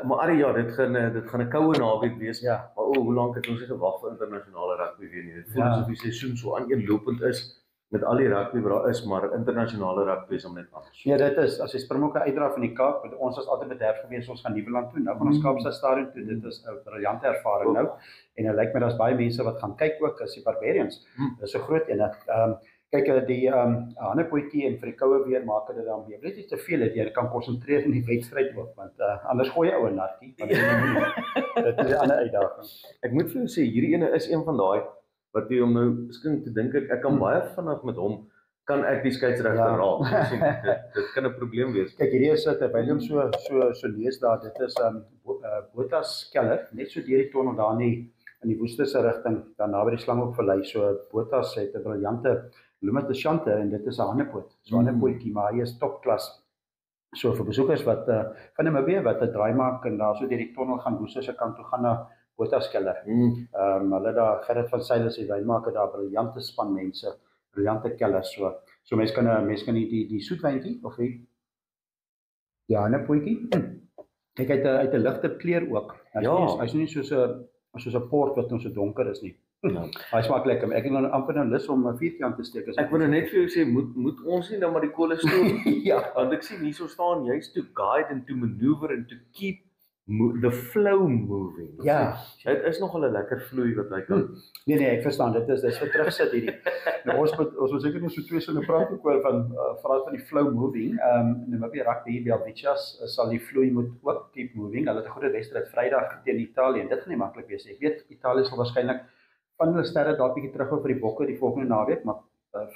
Maar Arie, ja, dit gaan 'n koue naweek wees. Ja. Maar hoe lank het ons gewag vir internasionale rugby weer nie? Dit voel asof die seisoen so aaneenlopend is met al die rugby wat daar is, maar internasionale rugby is om net anders. Ja, dit is, as jy Springbokke uitdra van die Kaap, ons was altyd bederf gewees, ons gaan Nieuweland toe, nou gaan ons Kaapstad Stadion toe, dit is 'n briljante ervaring nou, en dit lyk my daar's baie mense wat gaan kyk ook, as die Barbarians, dis 'n groot ene. Kyk, die hanepootjie en vir die koue weer maak dit dan weer, net nie te veel het, jy kan konsentreer in die wedstryd ook, want anders gooi jy ou 'n narkie, want dit is 'n ander uitdaging. Ek moet vir jou sê, hierdie ene is een van daai, wat jy om nou, miskien te dink ek kan baie vinnig met hom, kan ek die skeieregter raak. Dit kan 'n probleem wees. Kyk, hierdie is terwyl hom so lees daar, dit is Botas Keller, net so deur die tonnel daar in die Woesterse rigting, dan naby die Slanghoekvallei, so Botas het 'n briljante Lumete Chante en dit is 'n hanepoot. So 'n hanepootjie, maar hy is topklas. So vir besoekers wat van Namibië wat 'n draai maak en daar so deur die tonnel gaan Woesterse kant toe gaan na Botas Keller. Hulle daar Gerrit van Sail is die wynmaker daar, briljante span mense, briljante kellers, so mense kan die soetwyntjie of die hanepootjie. Kyk, hy het 'n ligter kleur ook. Hy's nie soos 'n port wat ons so donker is nie. Hy smaak lekker. Ek het nou amper nou lus om 'n vuurtjie aan te steek. Ek wil net vir jou sê, moet ons nie nou maar die kolle stoor. Ja, want ek sien hierso staan juist to guide and to maneuver and to keep the flow moving. Ja. Dit is nogal 'n lekker vloei wat hy kan. Nee, ek verstaan, dit is vir terugsit hierdie. Nou ons moet seker nog so twee sinne praat ook oor van die flow moving. Nou maar weer rugby hier by Albichas sal die vloei moet ook keep moving. Hulle het 'n goeie wedstryd Vrydag teen Italië en dit gaan nie maklik wees nie. Ek weet Italië sal waarskynlik van hulle sterre daar bietjie terughou vir die bokke die volgende naweek, maar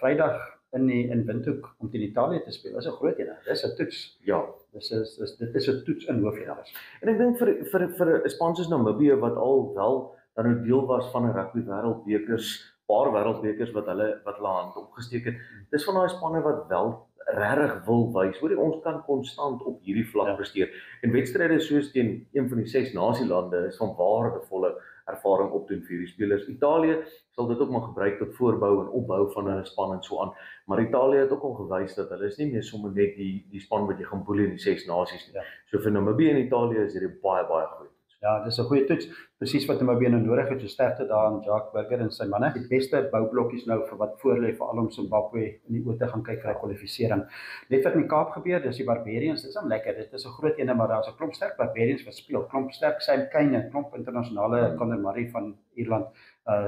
Vrydag in Windhoek om teen Italië te speel, is 'n groot een. Dis 'n toets. Ja, dit is 'n toets in hoofletters. En ek dink vir 'n span soos Namibië wat al wel dan nou deel was van 'n rugby wêreldbekers, paar wêreldbekers wat hulle hand opgesteek het. Dis van daai spanne wat wel regtig wil wys, hoor jy, ons kan konstant op hierdie vlak presteer. En wedstryde soos teen een van die 6 nasielande is van waardevolle ervaring opdoen vir die spelers. Italië sal dit ook maar gebruik tot voorbou en opbou van hulle span en so aan. Maar Italië het ook al gewys dat hulle is nie meer sommer net die span wat jy gaan boelie in die 6 nasies nie. So vir Namibië en Italië is dit baie goed. Ja, dis 'n goeie toets. Presies wat Namibië nou nodig het, so sterkte daar aan Jacques Burger en sy manne. Die beste boublokkies nou vir wat voor lê, veral om Zimbabwe in die oë te gaan kyk vir die kwalifisering. Net wat in die Kaap gebeur, dis die Barbarians, dis hom lekker. Dit is 'n groot ene, maar daar's 'n klomp sterk Barbarians wat speel. Klomp sterk Sam Kane, klomp internasionale Conor Murray van Ierland.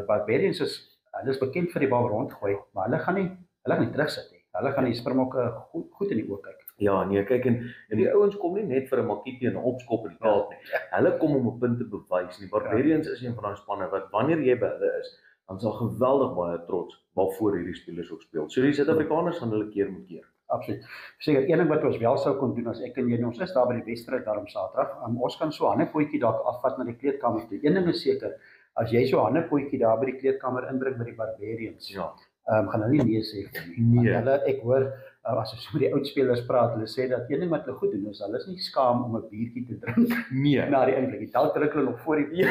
Barbarians is bekend vir die bal rondgooi, maar hulle gaan nie terugsit nie. Hulle gaan die Springbokke goed in die oë kyk. Ja, nee, kyk en die ouens kom nie net vir 'n makkie en 'n opskop in die Kaap nie. Hulle kom om 'n punt te bewys. Die Barbarians is een van daai spanne wat wanneer jy by hulle is, dan sal geweldig baie trots waarvoor hierdie spelers ook speel. So die Suid-Afrikaners gaan hulle keer moet keer. Absoluut. Seker, een ding wat ons wel sou kon doen as ek en jy, ons is daar by die wedstryd daarom Saterdag. Ons kan so 'n hanepootjie dalk afvat na die kleedkamer toe. Een ding is seker, as jy so 'n hanepootjie daar by die kleedkamer inbring by die Barbarians, gaan hulle nie nee sê nie. Hulle, ek hoor as ons met die oud spelers praat, hulle sê dat een ding wat hulle goed doen is, hulle is nie skaam om 'n biertjie te drink na die eindblik. Dalk drink hulle nog voor die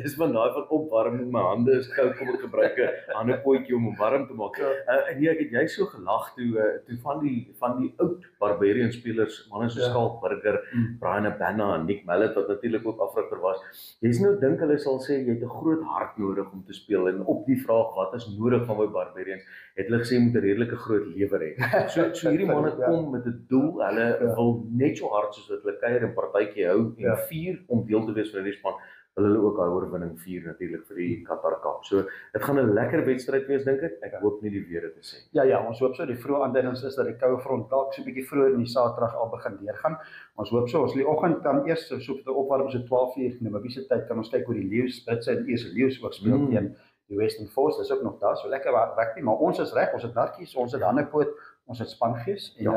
Dis van daai van opwarming, my hande is koud, kom ek gebruik 'n hanepootjie om warm te maak. En nee, ek het jy so gelag toe van die oud Barbarian spelers, manne soos Schalk Burger, Brian Abana en Nick Mallet wat natuurlik ook Afrikaner was. Jy's nou dink hulle sal sê jy het 'n groot hart nodig om te speel en op die vraag wat is nodig van my Barbarians, het hulle gesê moet 'n redelike groot lewer hê. So hierdie manne kom met 'n doel, hulle wil net so hard soos wat hulle kuier en partytjie hou en vier om deel te wees van hierdie span, wil hulle ook 'n oorwinning vier natuurlik vir die Qatar Cup. So dit gaan 'n lekker wedstryd wees dink ek. Ek hoop nie die weer dit te sê. Ja, ons hoop so. Die vroeë aanduidings is dat die koue front dalk so 'n bietjie vroeër in die Saterdag al begin deurgaan. Ons hoop so. Ons lê oggend dan eers so op die opwarming so 12:00 Namibiese tyd kan ons kyk hoe die Lions, Britse en Ierse Lions ook speel teen die Western Force. Dis ook nog daar, so lekker rugby, maar ons is reg, ons het nartjies, ons het hanepoot, ons het spangees en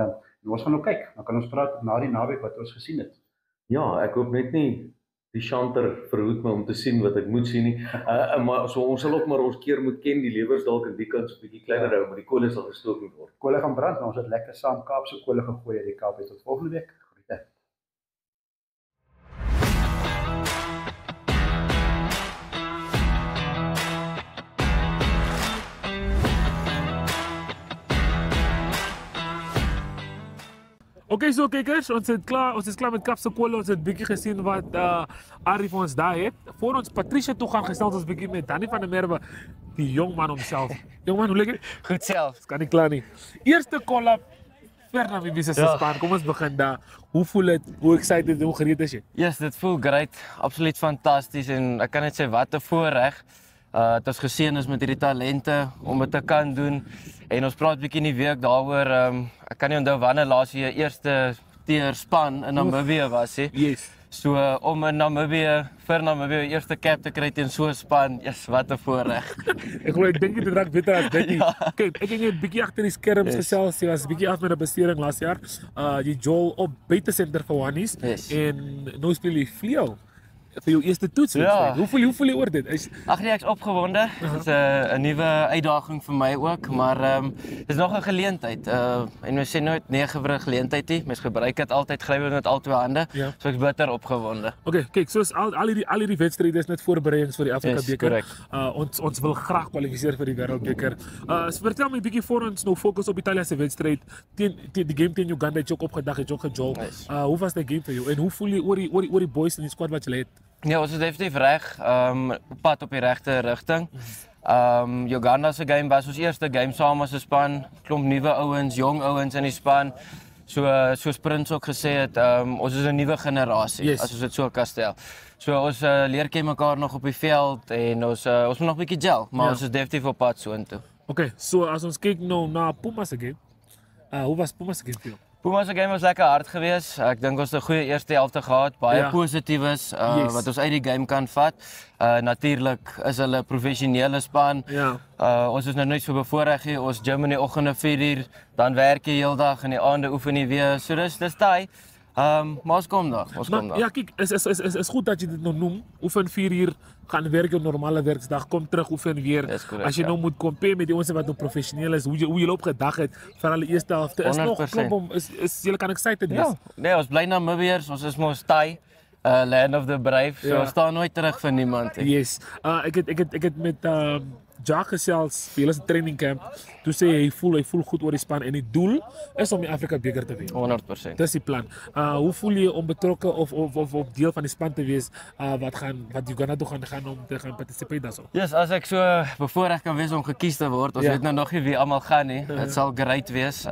ons gaan nou kyk. Dan kan ons praat na die naweek wat ons gesien het. Ja, ek hoop net nie die chanter verhoed my om te sien wat ek moet sien nie. Maar so ons sal ook maar ons keer moet ken die lewers dalk in die kant so 'n bietjie kleiner hou, maar die kolle sal gestook moet word. Kolle gaan brand, maar ons het lekker saam Kaapse kolle gegooi uit die Kaap uit tot volgende week. Groete. Oké, so kykers, ons is klaar met Kaapse kolle, ons het bietjie gesien wat Arie vir ons daar het. Voor ons Patricia toe gaan gesels ons bietjie met Danny van der Merwe, die jongman homself. Jongman, hoe lyk dit? Goed self. Kan nie klaar nie. Eerste collab vir Namibië se span. Kom ons begin daar. Hoe voel dit? Hoe excited, hoe gereed is jy? Yes, dit voel great. Absoluut fantasties en ek kan net sê wat 'n voorreg. Het was geseën is met hierdie talente om dit te kan doen. En ons praat 'n bietjie in die week daaroor. Ek kan nie onthou wanneer laas jy eerste tier span in Namibië was nie. Yes. So om in Namibië vir Namibië eerste cap te kry teen so 'n span, yes, wat 'n voorreg. Ek dink dit raak beter as dit nie. Kyk, ek het net 'n bietjie agter die skerms gesels. Jy was 'n bietjie af met 'n besering laas jaar. Jy Joel op buitesenter vir Wannies en nou speel jy vleuel vir jou eerste toetswedstryd. Hoe voel jy oor dit? Ag nee, ek's opgewonde. Dit is 'n nuwe uitdaging vir my ook, maar dis nog 'n geleentheid. En mens sê nooit nee gewrig geleentheid nie. Mens gebruik dit altyd gryp met al twee hande. So ek's bitter opgewonde. Okay, kyk, soos al hierdie wedstryde is net voorbereidings vir die Afrika beker. Ons wil graag kwalifiseer vir die wêreldbeker. So vertel my 'n bietjie voor ons nou fokus op Italië se wedstryd teen die game teen Uganda het jy ook opgedag, het jy ook gejol. Hoe was die game vir jou en hoe voel jy oor die boys in die squad wat jy het? Ja, ons is definitief reg, op pad op die regte rigting. Uganda se game was ons eerste game saam as 'n span, klomp nuwe ouens, jong ouens in die span. Soos Prins ook gesê het, ons is 'n nuwe generasie, as ons dit so kan stel. So ons leer ken mekaar nog op die veld en ons moet nog 'n bietjie gel, maar ons is definitief op pad soontoe. Okay, so as ons kyk nou na Puma se game, hoe was Puma se game vir jou? Puma se game was lekker hard geweest. Ek dink ons het 'n goeie eerste helfte gehad, baie positiefs wat ons uit die game kan vat. Natuurlik is hulle 'n professionele span. Ons is nou net so bevoorreg hier. Ons gym in die oggende 4:00, dan werk jy heeldag en die aande oefen jy weer. So dis taai. Maar ons kom daar. Ja, kyk, is goed dat jy dit nou noem. Oefen 4:00, gaan werk jou normale werksdag, kom terug oefen weer. As jy nou moet compare met die ons wat nou professioneel is, hoe jy loop gedag het vir hulle eerste helfte is nog klomp om is jy kan excited wees. Nee, ons bly Namibiërs, ons is mos taai. Land of the brave. So ons staan nooit terug vir niemand. Yes. Ek het met Jack gesels vir hulle se training camp. Toe sê hy voel goed oor die span en die doel is om die Afrika beker te wen. 100%. Dis die plan. Hoe voel jy om betrokke of deel van die span te wees wat Uganda toe gaan om te gaan participate daarso? Yes, as ek so bevoorreg kan wees om gekies te word. Ons weet nou nog nie wie almal gaan nie. Dit sal great wees.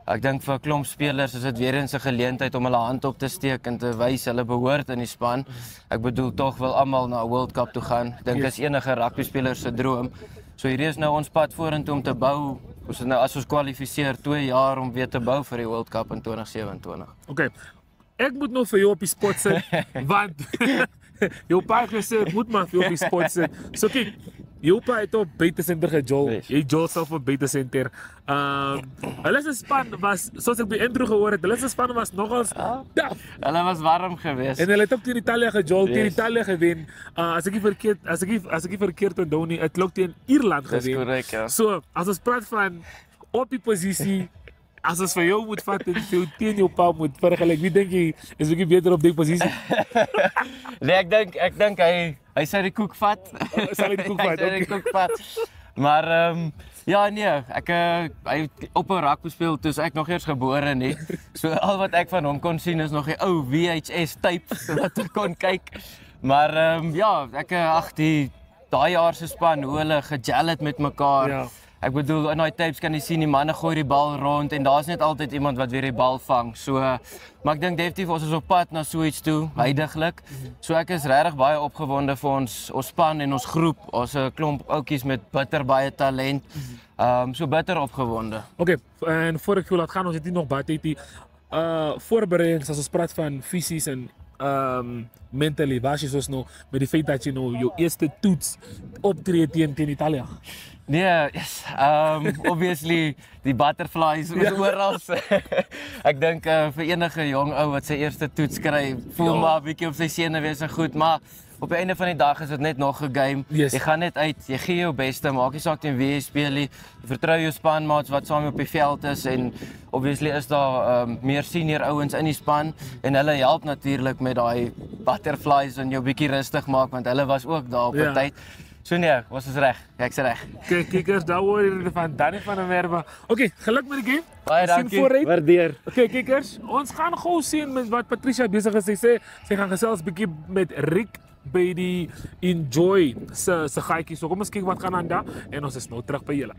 Ek dink vir 'n klomp spelers is dit weer eens 'n geleentheid om hulle hand op te steek en te wys hulle behoort in die span. Ek bedoel tog wil almal na 'n World Cup toe gaan. Ek dink dis enige rugby speler se droom. So hierdie is nou ons pad vorentoe om te bou. Ons het nou as ons kwalifiseer 2 jaar om weer te bou vir die World Cup in 2027. Okay. Ek moet nou vir jou op die spot sit want jou pa het gesê ek moet maar vir jou op die spot sit. So kyk, jou pa het op buitesenter gejol. Jy jol self op buitesenter. Hulle se span was soos ek by Andrew gehoor het, hulle se span was nogals tough. Hulle was warm geweest. En hulle het ook teen Italië gejol, teen Italië gewen. As ek nie verkeerd onthou nie, het ook teen Ierland gewen. Dis korrek, ja. So, as ons praat van op die posisie, as ons vir jou moet vat en vir jou teen jou pa moet vergelyk, wie dink jy is bietjie beter op die posisie? Nee, ek dink hy sou die koek vat. Sal die koek vat. Die koek vat. Maar ja nee, hy op 'n rugby speel toe ek nog eers gebore nie. So al wat ek van hom kon sien is nog die ou VHS tape wat ek kon kyk. Maar ja, daai jaar se span hoe hulle gejel het met mekaar. Ja. Ek bedoel in daai tapes kan jy sien die manne gooi die bal rond en daar's net altyd iemand wat weer die bal vang. So maar ek dink definitief ons is op pad na so iets toe, huidiglik. So ek is regtig baie opgewonde vir ons span en ons groep. Ons 'n klomp ouetjies met bitter baie talent. So bitter opgewonde. Okay, en voor ek jou laat gaan, ons het hier nog baie tyd voorbereidings as ons praat van fisies en mentally, was jy soos nou met die feit dat jy nou jou eerste toets optree teen Italië? Nee, yes. Obviously die butterflies is oral. Ek dink vir enige jong ou wat sy eerste toets kry, voel maar 'n bietjie op sy senuwees en goed, maar op die einde van die dag is dit net nog 'n game. Yes. Jy gaan net uit, jy gee jou beste, maak nie saak teen wie jy speel nie. Jy vertrou jou spanmaats wat saam op die veld is en obviously is daar meer senior ouens in die span en hulle help natuurlik met daai butterflies en jou bietjie rustig maak want hulle was ook daar op die tyd. So nee, was ons reg. Ek's reg. Kijk, kijkers, daar hoor jullie van Danny van der Merwe. Oké, geluk met de game. Baie dankie. Waardeer. Oké, kijkers, ons gaan gou sien met wat Patricia besig is. Sy gaan gesels bietjie met Rick by die Enjoy se gaatjie. So kom ons kyk wat gaan aan daar en ons is nou terug by julle.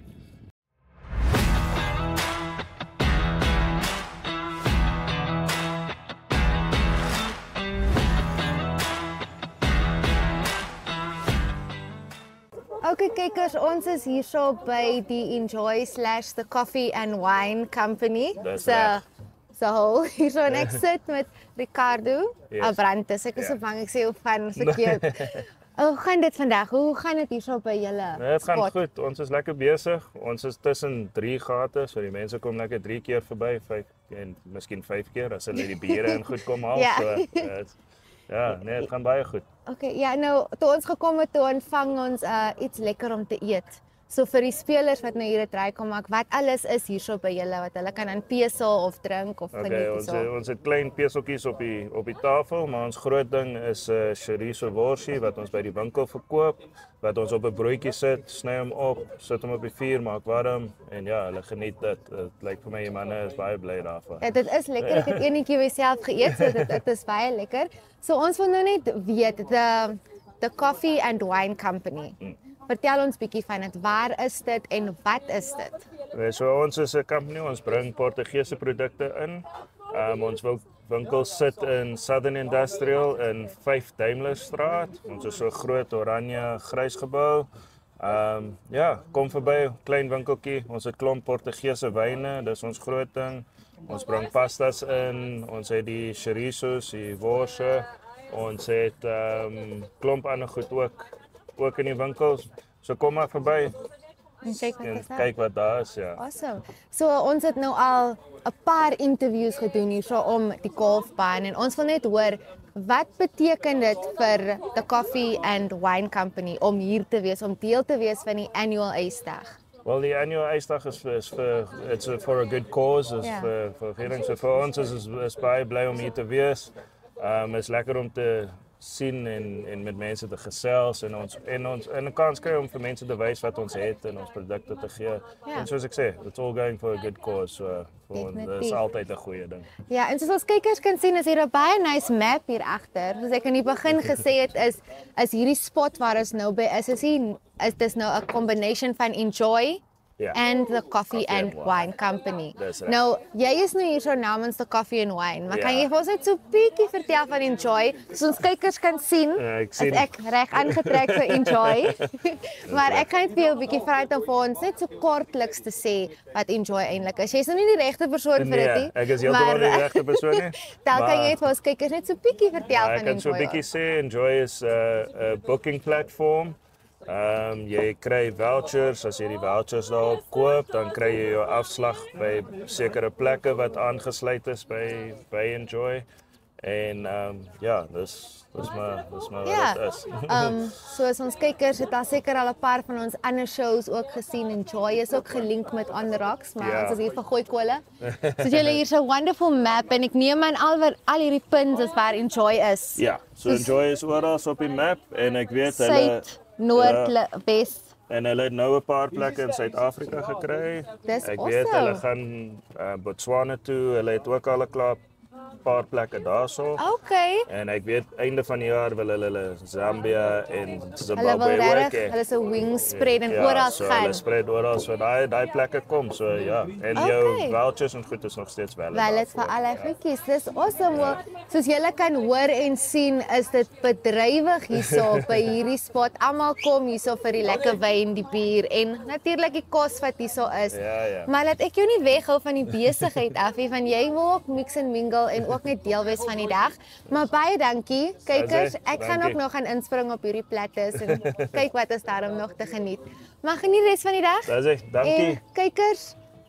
Okay kykers, ons is hierso by die Enjoy / the Coffee and Wine Company. So hierso en ek sit met Ricardo Abrantes. Ek is so bang ek sê hoe van verkeerd. Hoe gaan dit vandag? Hoe gaan dit hierso by julle? Nee, dit gaan goed. Ons is lekker besig. Ons is tussen 3 gate, so die mense kom lekker 3 keer verby, 5 en miskien 5 keer as hulle die biere in goed kom haal. Ja, nee, dit gaan baie goed. Okay, ja, nou toe ons gekom het, toe ontvang ons iets lekker om te eet. So vir die spelers wat nou hier 'n draai kom maak, wat alles is hierso by julle wat hulle kan aan pesel of drink of geniet so. Ons het klein peseltjies op die tafel, maar ons groot ding is chorizo worsie wat ons by die winkel verkoop, wat ons op 'n broodjie sit, sny hom op, sit hom op die vuur, maak warm en ja, hulle geniet dit. Dit lyk vir my die manne is baie bly daarvoor. Ja, dit is lekker. Ek het eenetjie myself geëet, so dit is baie lekker. So ons wil nou net weet the Coffee and Wine Company. Vertel ons bietjie van dit. Waar is dit en wat is dit? So ons is 'n company, ons bring Portugese produkte in. Ons winkel sit in Southern Industrial in 5 Daimlerstraat. Ons is so 'n groot oranje grys gebou. Ja, kom verby, klein winkeltjie. Ons het klomp Portugese wyne, dis ons groot ding. Ons bring pastas in, ons het die chorizos, die worse. Ons het klomp ander goed ook in die winkels. So kom maar verby. En kyk wat daar is, ja. Awesome. So ons het nou al 'n paar interviews gedoen hierso om die golfbaan en ons wil net hoor wat beteken dit vir the Coffee and Wine Company om hier te wees, om deel te wees van die annual ysdag? Well, die annual ysdag is for a good cause, is vir regering. So vir ons is baie bly om hier te wees. Is lekker om te sien en met mense te gesels en 'n kans kry om vir mense te wys wat ons het en ons produkte te gee. En soos ek sê, it's all going for a good cause. So dit is altyd 'n goeie ding. Ja, en soos ons kykers kan sien, is hier 'n baie nice map hier agter. Soos ek in die begin gesê het, is hierdie spot waar ons nou by is dis nou 'n combination van Enjoy and the Coffee and Wine Company. Nou, jy is nou hier so namens the Coffee and Wine, maar kan jy vir ons net so 'n bietjie vertel van Enjoy, so ons kykers kan sien as ek reg aangetrek vir Enjoy. Maar ek gaan net vir jou 'n bietjie vra om vir ons net so kortliks te sê wat Enjoy eintlik is. Jy's nou nie die regte persoon vir dit nie. Ek is heeltemal nie die regte persoon nie. Dan kan jy net vir ons kykers net so 'n bietjie vertel van Enjoy. Ek kan so 'n bietjie sê Enjoy is 'n booking platform. Jy kry vouchers, as jy die vouchers daarop koop, dan kry jy jou afslag by sekere plekke wat aangesluit is by Enjoy. En ja, dis maar wat dit is. Soos ons kykers het al seker al 'n paar van ons ander shows ook gesien. Enjoy is ook gelink met On The Rocks, maar ons is hier vir gooi kolle. So julle hier so 'n wonderful map en ek neem aan al hierdie punte is waar Enjoy is. Ja, so Enjoy is oral op die map en ek weet hulle Noord, Wes. En hulle het nou 'n paar plekke in Suid-Afrika gekry. Ek weet hulle gaan Botswana toe. Hulle het ook al 'n paar plekke daarso. Okay. En ek weet einde van die jaar wil hulle Zambia en Zimbabwe ook hê. Hulle se wings spread en oral gaan. Hulle spread oral, so daai plekke kom, so ja. En jou vouchers en goed is nog steeds valid. Valid vir alle goedjies. Dis awesome. Well, soos julle kan hoor en sien, is dit bedrywig hierso by hierdie spot. Almal kom hierso vir die lekker wyn, die bier en natuurlik die kos wat hierso is. Ja. Maar laat ek jou nie weghou van die besigheid af nie, want jy wil ook mix and mingle en ook net deel wees van die dag. Maar baie dankie kykers. Ek gaan ook nog gaan inspring op hierdie platte en kyk wat is daar om nog te geniet. Maar geniet die res van die dag. Dankie. En kykers,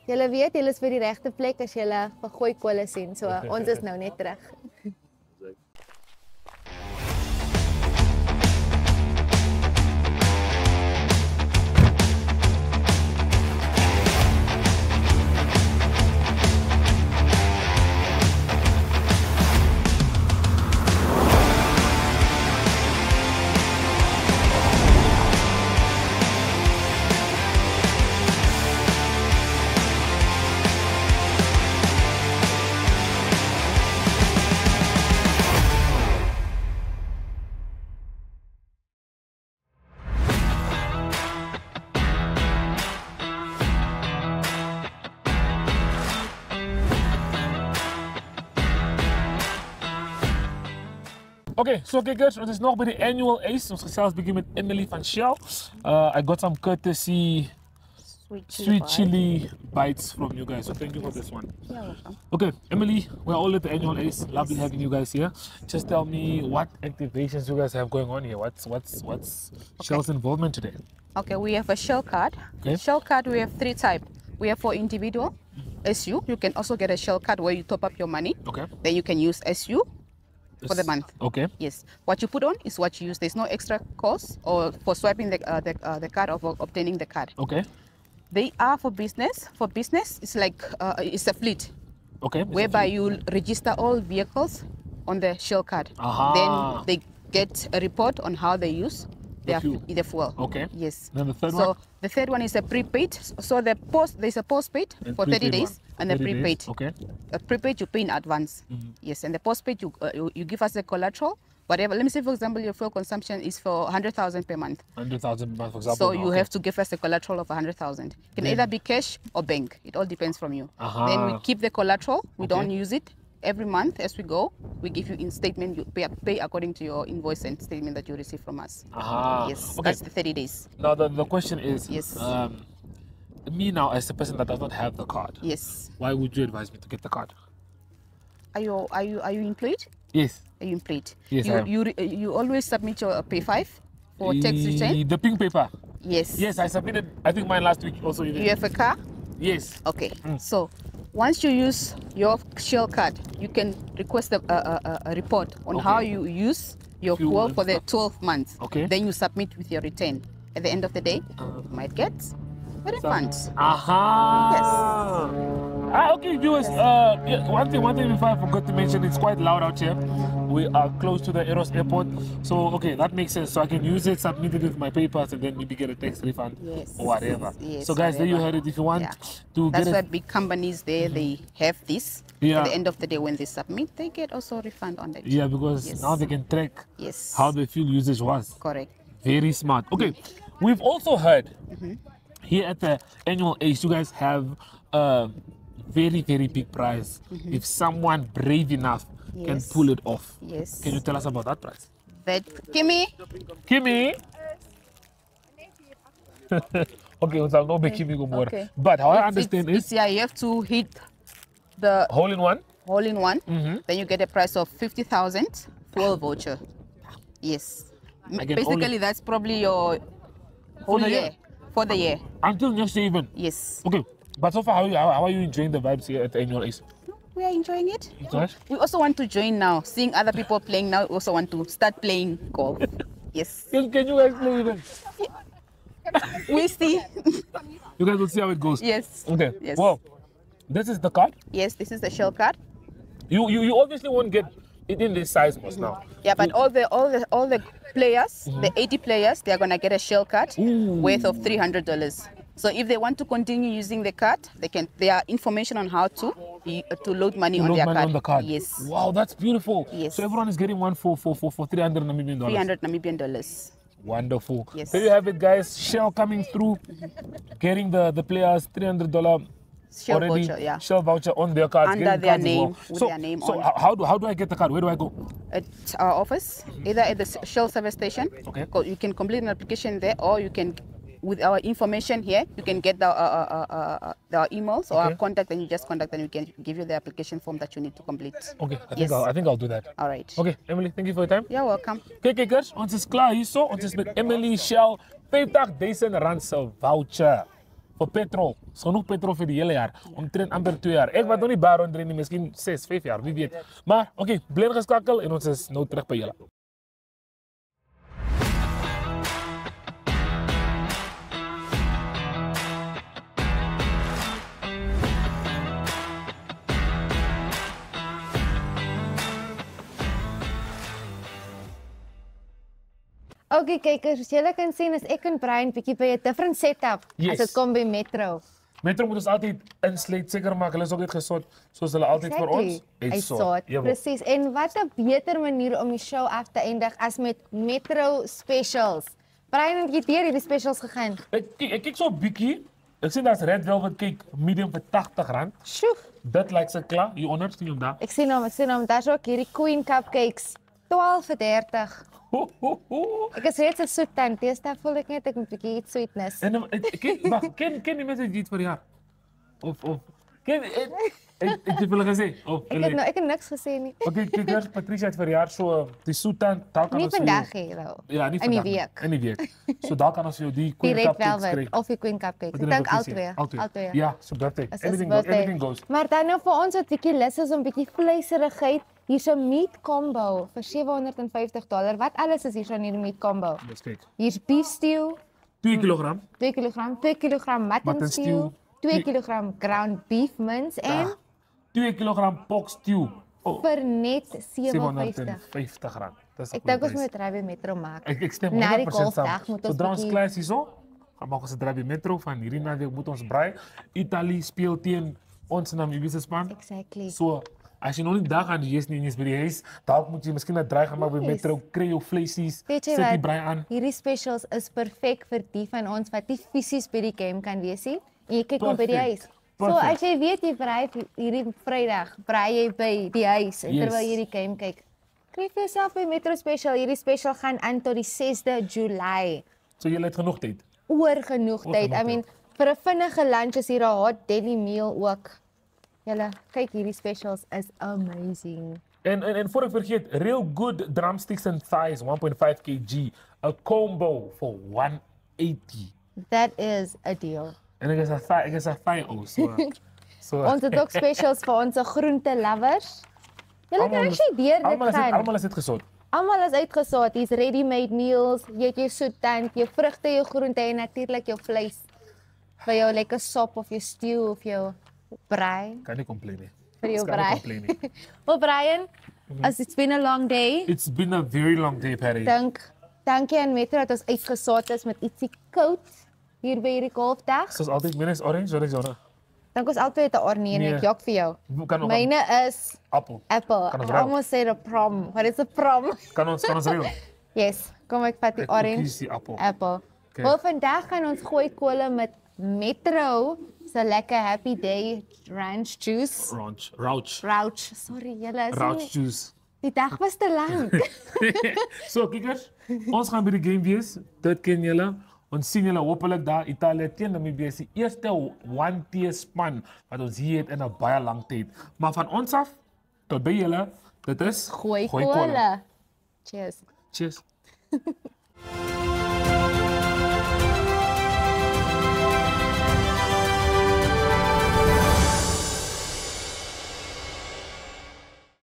julle weet julle is by die regte plek as julle vir gooi kolle sien. So ons is nou net terug. Okay, so kijkers, ons is nog bij de annual Ace. Ons gesels begin met Emily van Shell. I got some courtesy sweet chili bites from you guys, so thank you for this one. You're welcome. Okay, Emily, we're all at the annual Ace. Lovely having you guys here. Just tell me what activations you guys have going on here. What's Shell's involvement today? Okay, we have a Shell card. Okay. Shell card, we have 3 types. We have for individual, SU. You can also get a Shell card where you top up your money. Okay. Then you can use SU for the month. Okay. Yes. What you put on is what you use. There's no extra cost or for swiping the card or for obtaining the card. Okay. They are for business. For business, it's like it's a fleet. Okay. Whereby you register all vehicles on the Shell card. Aha. Then they get a report on how they use their fuel. Okay. Yes. Then the third So one? the third one is a prepaid. So there's a postpaid And for 30 prepaid days one. and a 30 days, prepaid. okay. A prepaid you pay in advance. Yes, and the postpaid you give us the collateral. Whatever. Let me say, for example, your fuel consumption is for 100,000 per month. 100,000 per month, for example. So you okay. have to give us a collateral of 100,000. It can Then- either be cash or bank. It all depends from you. Aha. Then we keep the collateral. We Okay. don't use it. Every month as we go, we give you in statement. You pay according to your invoice and statement that you receive from us. Aha. Yes, Okay. that's the 30 days. Now the question is, Yes. Me now as a person that does not have the card. Yes. Why would you advise me to get the card? Are you employed? Yes. Are you employed? Yes, I am. You always submit your P5 for tax return. The pink paper. Yes. Yes, I submitted. I think mine last week also. You have a car? Yes. Okay. So once you use your Shell card, you can request a report on Okay. how you use your Fuel fuel and for the stuff. 12 months. Okay. Then you submit with your return. At the end of the day, you might get a refund. Aha. Yes. Okay, viewers. Yeah, one thing before I forgot to mention, it's quite loud out here. We are close to the Eros airport, so okay, that makes sense. So I can use it, submit it with my papers, and then maybe get a tax refund or whatever. Yes, So guys, there you whatever. heard it. If you want Yeah. to That's get why it, big companies there, they have this. Yeah. At the end of the day, when they submit, they get also a refund on that. yeah, because Yes. now they can track Yes. how the fuel usage was. Correct. Very smart. Okay, we've also heard Mhm. here at the annual Ace, you guys have a very, very big prize. Mhm. If someone brave enough can Yes. pull it off. Yes. Can you tell us about that prize? That Kimmy. Kimmy? Okay, ons sal nog by Kimmy kom hoor. Okay. But how I It's- understand it's, yeah, you have to hit the hole in one. Hole in one. Mhm. Then you get a price of 50,000 fuel voucher. Yes. I get Basically, only- that's probably your whole the year. year? For the year. Until next year even? Yes. Okay, but so far, how are you enjoying the vibes here at the annual Ace? We are enjoying it. Good? We also want to join now. Seeing other people playing now, we also want to start playing golf. Yes. Can you guys play even? We see. You guys will see how it goes. Yes. Okay. Yes. Well, this is the card. Yes, this is the Shell card. You obviously won't get it in this size most now. Yeah, but all the players, the 80 players, they are gonna get a Shell card worth of $300. So if they want to continue using the card, they can. There are information on how to load money To on load their money card. on the card. Yes. Wow, that's beautiful. Yes. So everyone is getting one for $300 Namibian. 300 Namibian dollars. Wonderful. Yes. There you have it, guys. Shell coming through, getting the players $300 Shell already. voucher, yeah. Shell voucher on their cards. Under getting their cards as name, well. with So, their name so on. how do I get the card? Where do I go? At our office, either at the Shell service station. Okay. You can complete an application there, or you can with our information here, you can get our emails or our Okay. contact, and you just contact, and we can give you the application form that you need to complete. Okay, Yes. I think I'll do that. All right. Okay, Emily, thank you for your time. You're welcome. Kijk, kijkers, ons is klaar hierso. Ons is met Emily Shell, R50.000 se voucher vir petrol. Is genoeg petrol vir die hele jaar. Omtrent amper 2 jaar. Ek wat nog nie baie rondry nie, miskien 6, 5 jaar, wie weet. Maar, okay, bly ingeskakel en ons is nou terug by julle. Okay, kykers, as julle kan sien, is ek en Brian bietjie by 'n different setup Yes. as dit kom by Metro. Metro moet ons altyd insluit, seker maak hulle is ook uitgesort soos hulle altyd vir ons Uitsort. Jawel. Presies. En wat 'n beter manier om die show af te eindig as met Metro specials. Brian, het jy deur hierdie specials gegaan? Ek kyk so 'n bietjie. Ek sien daar's Red Velvet cake medium vir R80. Sjoe. Dit lyk se klaar. Hier onder sien jy hom daar. Ek sien hom. Daar's ook hierdie Queen cupcakes. 12 vir 30. Ek is reeds 'n soet tand. Deesdae voel ek net ek moet 'n bietjie iets sweetness. En wag, ken die mense dit vir jaar? Of ken het jy hulle gesê? Of Ek het niks gesê nie. Okay, kyk, Patricia het vir jaar so die soetan, dalk kan Nie ons vir vandag jou- hê, wel. Ja, nie In die vandag. week. In die week. So dalk kan ons vir jou die Die Queen Red cupcakes Velvet kry. of die Queen cupcakes. Wat Ek jy dink nou al precies- twee. al twee. Ja, so birthday. Is Everything birthday. goes. Everything goes. Maar dan nou vir ons wat bietjie lus is om bietjie vleiserigheid, hier's 'n meat combo vir $750. Wat alles is hier in hierdie meat combo? Let's kyk. Hier's beef stew, 2 kg. 2 kg mutton Mutton stew, stew, 2 kg ground beef mince en 2 kg pork stew. Oh, vir net R750. R750. Dis 'n Ek dink goeie ons prys. moet ry by Metro maak. Ek stem Na die 100% golfdag saam. moet ons Sodra ons bietjie- klaar is hierso, gaan maak ons 'n draai by Metro van hierdie naweek moet ons braai. Italië speel teen ons Namibiese span. Exactly. So, as jy nog nie dag aan die is nie, jy's by die huis, dalk moet jy miskien 'n draai gaan maak by Yes. Metro, kry jou vleisies, Weet jy sit die wat? braai aan. Hierdie specials is perfek vir die van ons wat nie fisies by die game kan wees nie. En jy kyk hom by die Perfek. huis. So Perfek. as jy weet jy braai hierdie Vrydag, braai jy by die huis en Yes. terwyl jy die game kyk. Kry vir jouself 'n Metro special. Hierdie special gaan aan tot die 6de Julie. So jy het genoeg tyd. Oor genoeg tyd. I mean, vir 'n vinnige lunch is hier 'n hot deli meal ook. Julle, kyk hierdie specials is amazing. En voor ek vergeet, Real Good drumsticks and thighs 1.5 kg, 'n combo for 180. That is a deal. En ek is 'n thigh o, so Ons het ook specials vir ons groente lovers. Julle kan actually deur dit gaan. Almal is dit gesond. Almal is uitgesaad. Hier's ready-made meals, jy het jou soetant, jou vrugte, jou groente en natuurlik jou vleis. Vir jou lekker sop of jou stew of jou braai. Kan nie complain nie. Vir jou Kan nie braai. complain nie. Well, Brian, as it's been a long day. It's been a very long day, Patty. Dankie aan Metro dat ons uitgesaad is met ietsie koud hier by hierdie golfdag. Soos altyd, myne is orange, wat is joune? Dink ons albei het 'n ornie en Nee. ek jak vir jou. Kan nog- Myne is Appel. apple. Kan ons I ruil? almost said a prom. What is a prom? Kan ons ruil? Yes, kom ek vat die Ek orange. kies die appel. Apple. Okay. Wel vandag gaan ons gooi kole met Metro se lekker Happy Day ranch juice. Rauch. Sorry, julle is Rauch nie- juice. Die dag was te lank. So, kikkers, ons gaan by die game wees. Dit ken julle. Ons sien julle hopelik daar Italië teen Namibië is die eerste 1T span wat ons hier het in 'n baie lang tyd. Maar van ons af tot by julle, dit is Gooi kole. Cheers. Cheers.